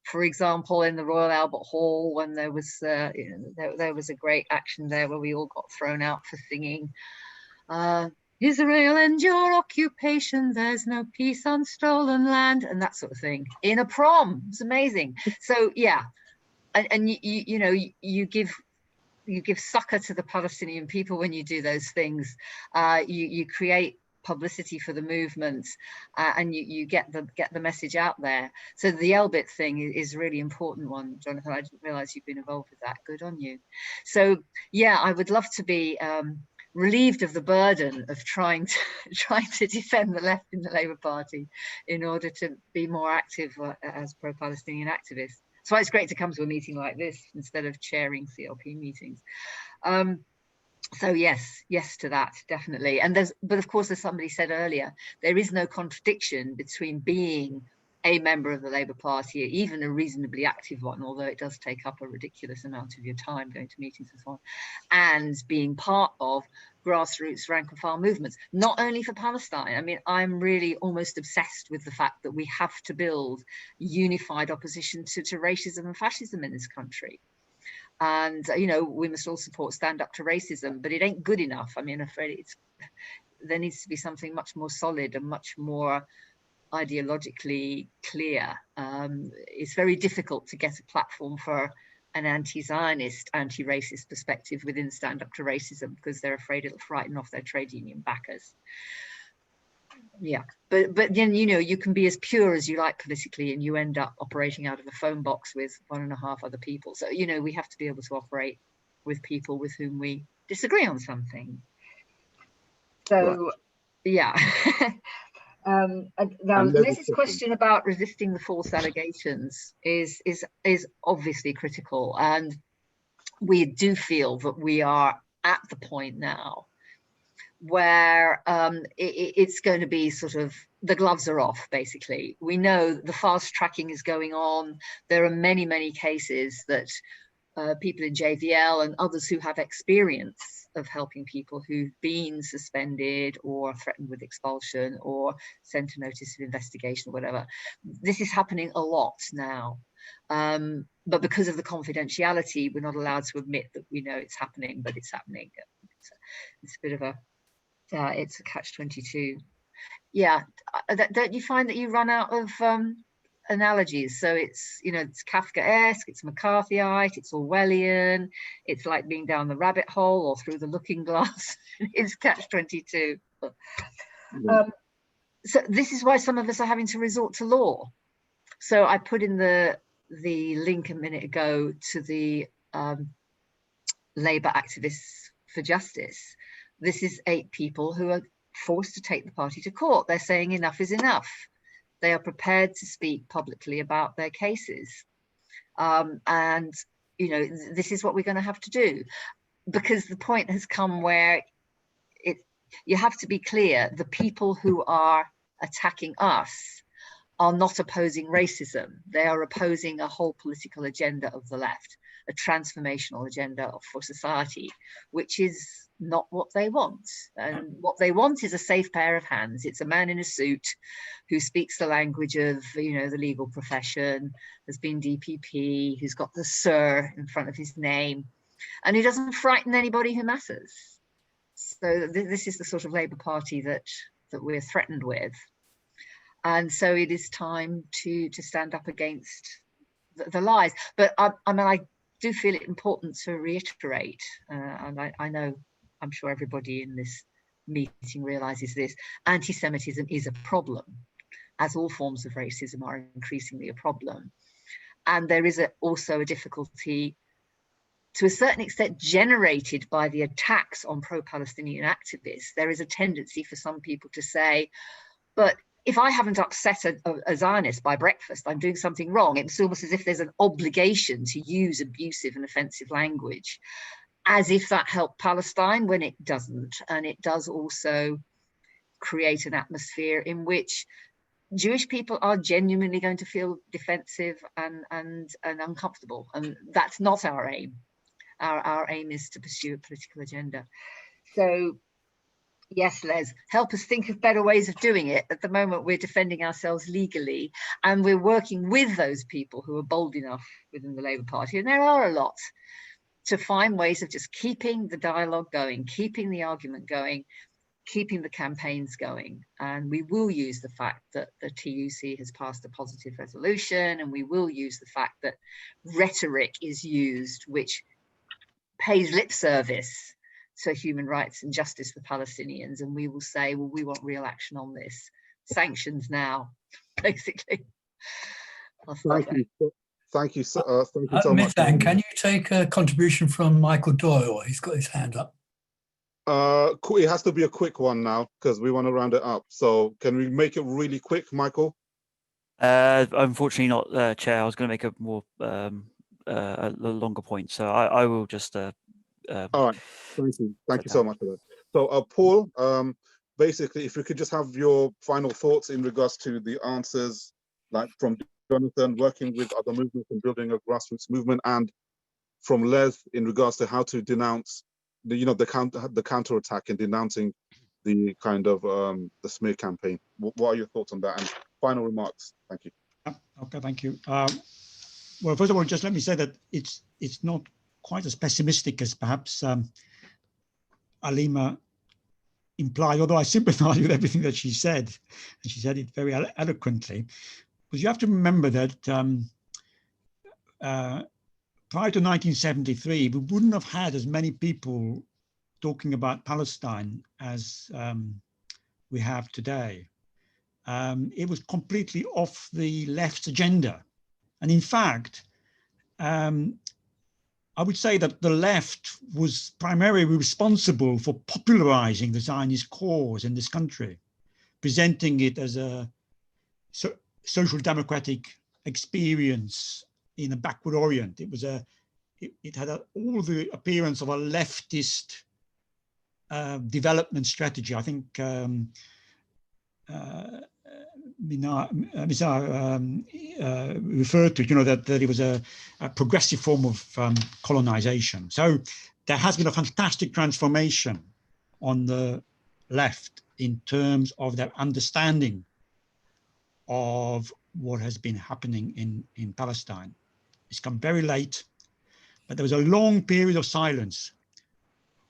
For example, in the Royal Albert Hall, when there was there was a great action there where we all got thrown out for singing Israel and your occupation, there's no peace on stolen land, and that sort of thing, in a prom. It's amazing. So yeah, and you know, you give succor to the Palestinian people when you do those things. You create publicity for the movement, and you get the message out there. So the Elbit thing is a really important one, Jonathan. I didn't realize you've been involved with that. Good on you. So yeah, I would love to be relieved of the burden of trying to defend the left in the Labour Party in order to be more active as pro-Palestinian activists. That's why it's great to come to a meeting like this instead of chairing CLP meetings. So yes to that, definitely. And but of course, as somebody said earlier, there is no contradiction between being a member of the Labour Party, even a reasonably active one, although it does take up a ridiculous amount of your time going to meetings and so on, and being part of grassroots rank and file movements, not only for Palestine. I mean, I'm really almost obsessed with the fact that we have to build unified opposition to racism and fascism in this country. And, you know, we must all support stand up to racism, but it ain't good enough. I mean, I'm afraid there needs to be something much more solid and much more ideologically clear. It's very difficult to get a platform for an anti-Zionist, anti-racist perspective within stand up to racism because they're afraid it'll frighten off their trade union backers. Yeah, but then, you know, you can be as pure as you like politically and you end up operating out of a phone box with 1.5 other people. So, you know, we have to be able to operate with people with whom we disagree on something. So, right. Yeah. Now, Liz's question about resisting the false allegations is obviously critical, and we do feel that we are at the point now where it's going to be sort of, the gloves are off, basically. We know the fast tracking is going on. There are many, many cases that people in JVL and others who have experience of helping people who've been suspended or threatened with expulsion or sent a notice of investigation or whatever. This is happening a lot now. But because of the confidentiality, we're not allowed to admit that we know it's happening, but it's happening. It's a bit of a, it's a catch-22. Yeah, don't you find that you run out of analogies? So it's, you know, it's Kafkaesque, it's McCarthyite, it's Orwellian, it's like being down the rabbit hole or through the looking glass. It's catch-22. So this is why some of us are having to resort to law. So I put in the link a minute ago to the Labour Activists for Justice. This is 8 people who are forced to take the party to court. They're saying enough is enough. They are prepared to speak publicly about their cases. And, you know, this is what we're going to have to do, because the point has come where you have to be clear. The people who are attacking us are not opposing racism. They are opposing a whole political agenda of the left, a transformational agenda for society, which is not what they want. And what they want is a safe pair of hands. It's a man in a suit who speaks the language of, you know, the legal profession, has been DPP, who's got the sir in front of his name, and who doesn't frighten anybody who matters. So this is the sort of Labour Party that we're threatened with. And so it is time to stand up against the lies. But I mean, I do feel it important to reiterate, and I know, I'm sure everybody in this meeting realizes this, anti-Semitism is a problem, as all forms of racism are increasingly a problem. And there is also a difficulty, to a certain extent, generated by the attacks on pro-Palestinian activists. There is a tendency for some people to say, but if I haven't upset a Zionist by breakfast, I'm doing something wrong. It's almost as if there's an obligation to use abusive and offensive language, as if that helped Palestine, when it doesn't. And it does also create an atmosphere in which Jewish people are genuinely going to feel defensive and uncomfortable. And that's not our aim. Our aim is to pursue a political agenda. So yes, Les, help us think of better ways of doing it. At the moment, we're defending ourselves legally, and we're working with those people who are bold enough within the Labour Party, and there are a lot, to find ways of just keeping the dialogue going, keeping the argument going, keeping the campaigns going. And we will use the fact that the TUC has passed a positive resolution, and we will use the fact that rhetoric is used which pays lip service to human rights and justice for Palestinians, and we will say, well, we want real action on this. Sanctions now, basically. Thank you so much. Mithran, can you take a contribution from Michael Doyle? He's got his hand up. It has to be a quick one now, because we want to round it up. So can we make it really quick, Michael? Unfortunately not, Chair. I was going to make a more a longer point, so I will just all right, thank you so much for that. So Paul, basically, if we could just have your final thoughts in regards to the answers, like from Jonathan, working with other movements and building a grassroots movement, and from Les in regards to how to denounce the counterattack and denouncing the kind of the smear campaign. What are your thoughts on that? And final remarks. Thank you. Okay, thank you. Well, first of all, just let me say that it's not quite as pessimistic as perhaps Alima implied, although I sympathize with everything that she said, and she said it very eloquently. But you have to remember that prior to 1973, we wouldn't have had as many people talking about Palestine as we have today. It was completely off the left's agenda. And in fact, I would say that the left was primarily responsible for popularizing the Zionist cause in this country, presenting it as a social democratic experience in a backward orient. It had all the appearance of a leftist development strategy. I think referred to, that it was a progressive form of colonization. So there has been a fantastic transformation on the left in terms of their understanding of what has been happening in Palestine. It's come very late, but there was a long period of silence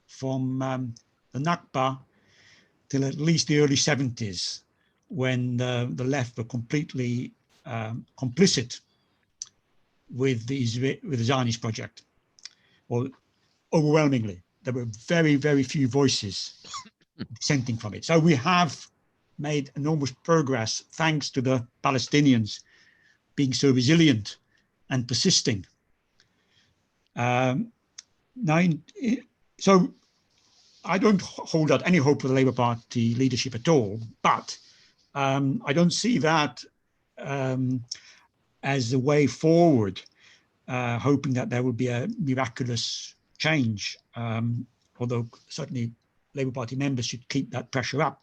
from the Nakba till at least the early 70s, when the left were completely complicit with the Zionist project, or overwhelmingly. There were very, very few voices dissenting from it. So we have made enormous progress thanks to the Palestinians being so resilient and persisting. So I don't hold out any hope for the Labour Party leadership at all, but I don't see that as a way forward, hoping that there will be a miraculous change, although certainly Labour Party members should keep that pressure up.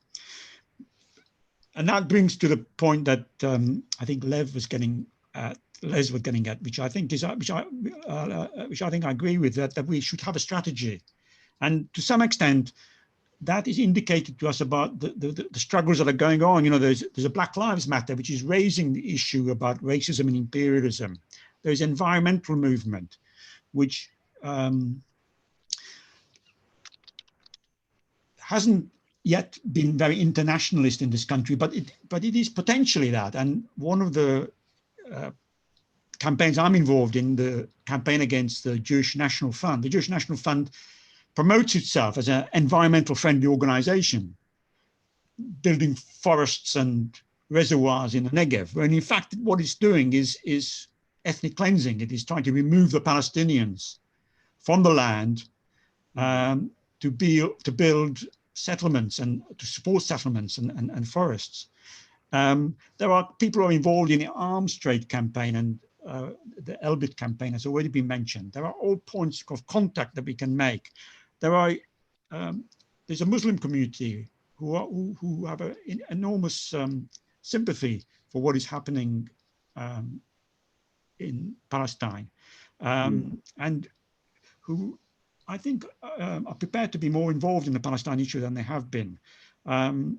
And that brings to the point that I think Les was getting at, which I think I agree with, that we should have a strategy. And to some extent, that is indicated to us about the struggles that are going on. There's a Black Lives Matter, which is raising the issue about racism and imperialism. There's environmental movement, which hasn't yet been very internationalist in this country, but it is potentially that. And one of the campaigns I'm involved in, the campaign against the Jewish National Fund. The Jewish National Fund promotes itself as an environmental friendly organization, building forests and reservoirs in the Negev, when in fact what it's doing is ethnic cleansing. It is trying to remove the Palestinians from the land to build settlements and to support settlements and forests. There are people who are involved in the arms trade campaign, and the Elbit campaign has already been mentioned. There are all points of contact that we can make. There's a Muslim community who have an enormous sympathy for what is happening in Palestine, and who I think are prepared to be more involved in the Palestine issue than they have been. And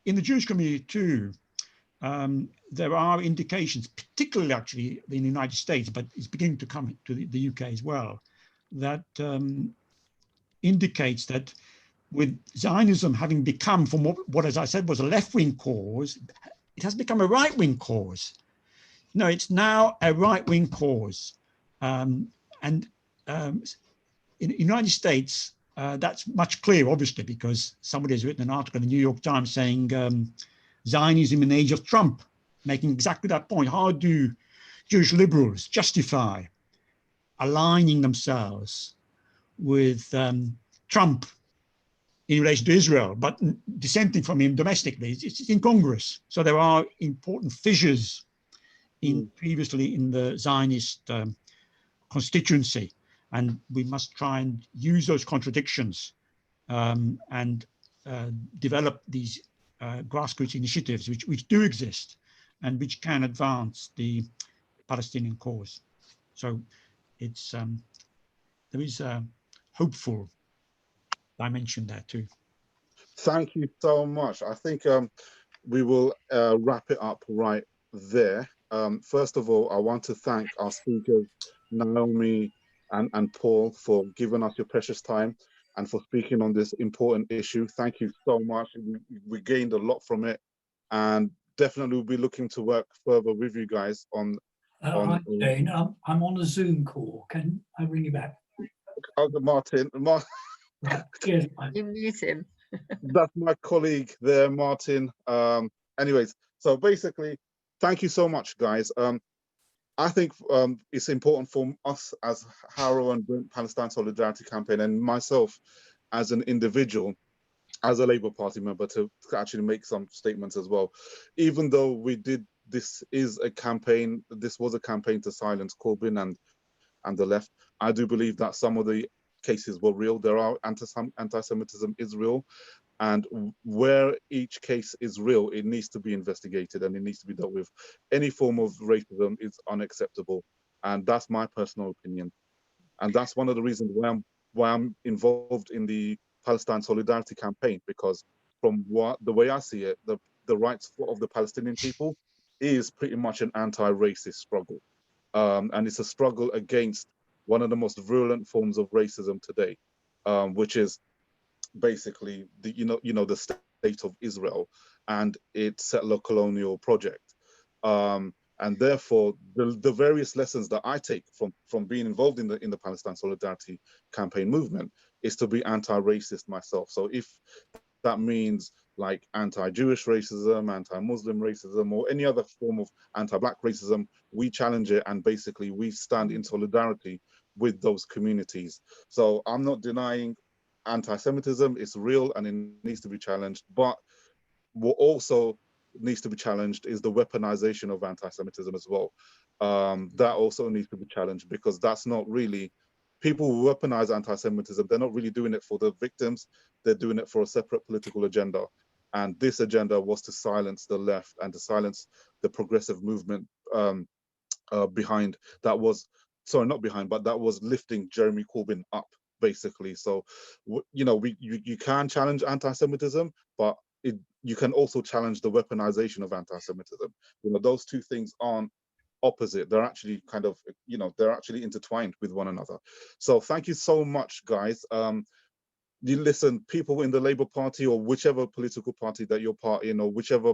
in the Jewish community too, there are indications, particularly actually in the United States, but it's beginning to come to the UK as well, that indicates that with Zionism having become, from what as I said was a left-wing cause, it has become a right-wing cause. No, it's now a right-wing cause. In the United States, that's much clearer, obviously, because somebody has written an article in the New York Times saying Zionism in the age of Trump, making exactly that point. How do Jewish liberals justify aligning themselves with Trump in relation to Israel, but dissenting from him domestically? It's incongruous. So there are important fissures previously in the Zionist constituency, and we must try and use those contradictions and develop these grassroots initiatives which do exist and which can advance the Palestinian cause. So it's there is a hopeful dimension there too. Thank you so much. I think we will wrap it up right there. First of all, I want to thank our speakers, Naomi and Paul, for giving us your precious time and for speaking on this important issue. Thank you so much. We gained a lot from it, and definitely we'll be looking to work further with you guys on. Hi, Jane. I'm on a Zoom call. Can I ring you back? Martin. Cheers. You mute him. That's my colleague there, Martin. Anyways, so basically, thank you so much, guys. I think it's important for us as Harrow and Brent Palestine Solidarity Campaign, and myself as an individual, as a Labour Party member, to actually make some statements as well. Even though this was a campaign to silence Corbyn and the left, I do believe that some of the cases were real. There are anti-Semitism is real, and where each case is real, it needs to be investigated and it needs to be dealt with. Any form of racism is unacceptable, and that's my personal opinion. And that's one of the reasons why I'm involved in the Palestine Solidarity Campaign, because from the way I see it, the rights of the Palestinian people is pretty much an anti-racist struggle, and it's a struggle against one of the most virulent forms of racism today, which is basically the state of Israel and its settler colonial project. And therefore, the various lessons that I take from being involved in the Palestine Solidarity Campaign movement is to be anti-racist myself. So if that means like anti-Jewish racism, anti-Muslim racism, or any other form of anti-Black racism, we challenge it, and basically we stand in solidarity with those communities. So I'm not denying anti-Semitism is real and it needs to be challenged, but what also needs to be challenged is the weaponization of anti-Semitism as well. That also needs to be challenged, because that's not really, people who weaponize anti-Semitism, they're not really doing it for the victims, they're doing it for a separate political agenda. And this agenda was to silence the left and to silence the progressive movement behind, that was, sorry, not behind, but that was lifting Jeremy Corbyn up, basically. So, you can challenge anti-Semitism, but you can also challenge the weaponization of anti-Semitism. Those two things aren't opposite. They're actually kind of, they're actually intertwined with one another. So thank you so much, guys. You listen, people in the Labour Party or whichever political party that you're part in, or whichever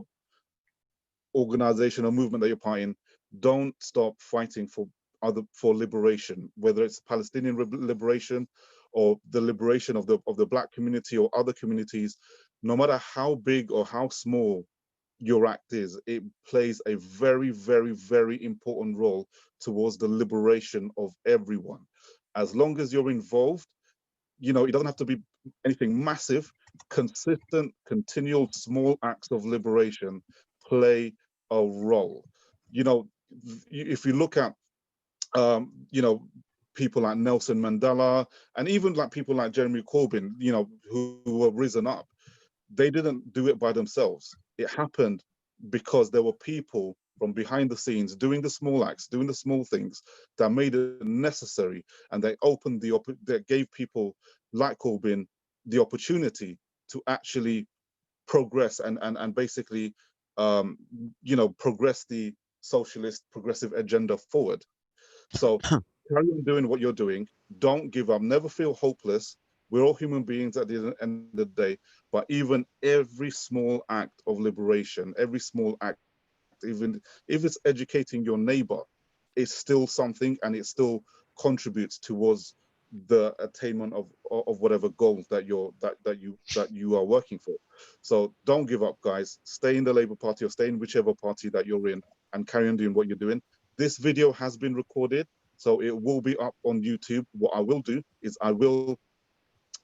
organization or movement that you're part in, don't stop fighting for liberation, whether it's Palestinian liberation or the liberation of the Black community or other communities. No matter how big or how small your act is, it plays a very, very, very important role towards the liberation of everyone. As long as you're involved, you know, it doesn't have to be anything massive. Consistent, continual, small acts of liberation play a role. You know, if you look at, you know, people like Nelson Mandela, and even like people like Jeremy Corbyn, you know, who were risen up, they didn't do it by themselves. It happened because there were people from behind the scenes doing the small acts, doing the small things that made it necessary, and they opened that gave people like Corbyn the opportunity to actually progress and basically, you know, progress the socialist progressive agenda forward. So carry on doing what you're doing. Don't give up. Never feel hopeless. We're all human beings at the end of the day. But even every small act of liberation, every small act, even if it's educating your neighbor, it's still something, and it still contributes towards the attainment of whatever goals that you are working for. So don't give up, guys. Stay in the Labour Party, or stay in whichever party that you're in, and carry on doing what you're doing. This video has been recorded, so it will be up on YouTube. What I will do is I will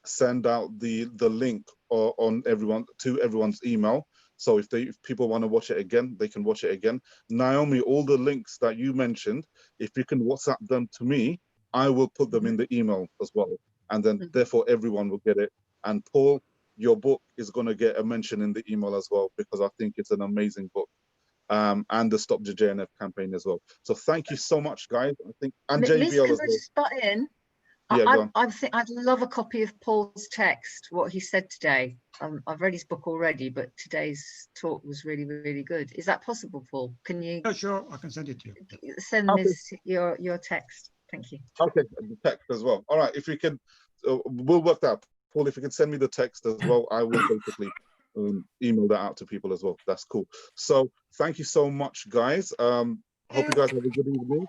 send out the link on everyone's email. So if people want to watch it again, they can watch it again. Naomi, all the links that you mentioned, if you can WhatsApp them to me, I will put them in the email as well. And then therefore everyone will get it. And Paul, your book is going to get a mention in the email as well, because I think it's an amazing book. And the Stop the JNF campaign as well. So thank you so much, guys. I think, and Liz, JVL can as I well. just butt in? Yeah, I think I'd love a copy of Paul's text, what he said today. I've read his book already, but today's talk was really, really good. Is that possible, Paul? Can you? Yeah, sure, I can send it to you. Send Liz your text. Thank you. Okay, the text as well. All right, if you can, we'll work that. Paul, if you can send me the text as well, I will basically email that out to people as well. That's cool. So thank you so much, guys. Hope you guys have a good evening.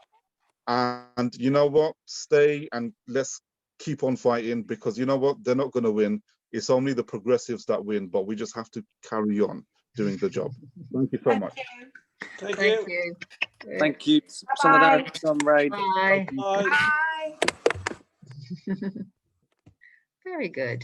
And you know what? Stay and let's keep on fighting, because you know what? They're not going to win. It's only the progressives that win, but we just have to carry on doing the job. Thank you so much. Thank you. Thank you. Bye. Bye. Bye. Bye. Very good.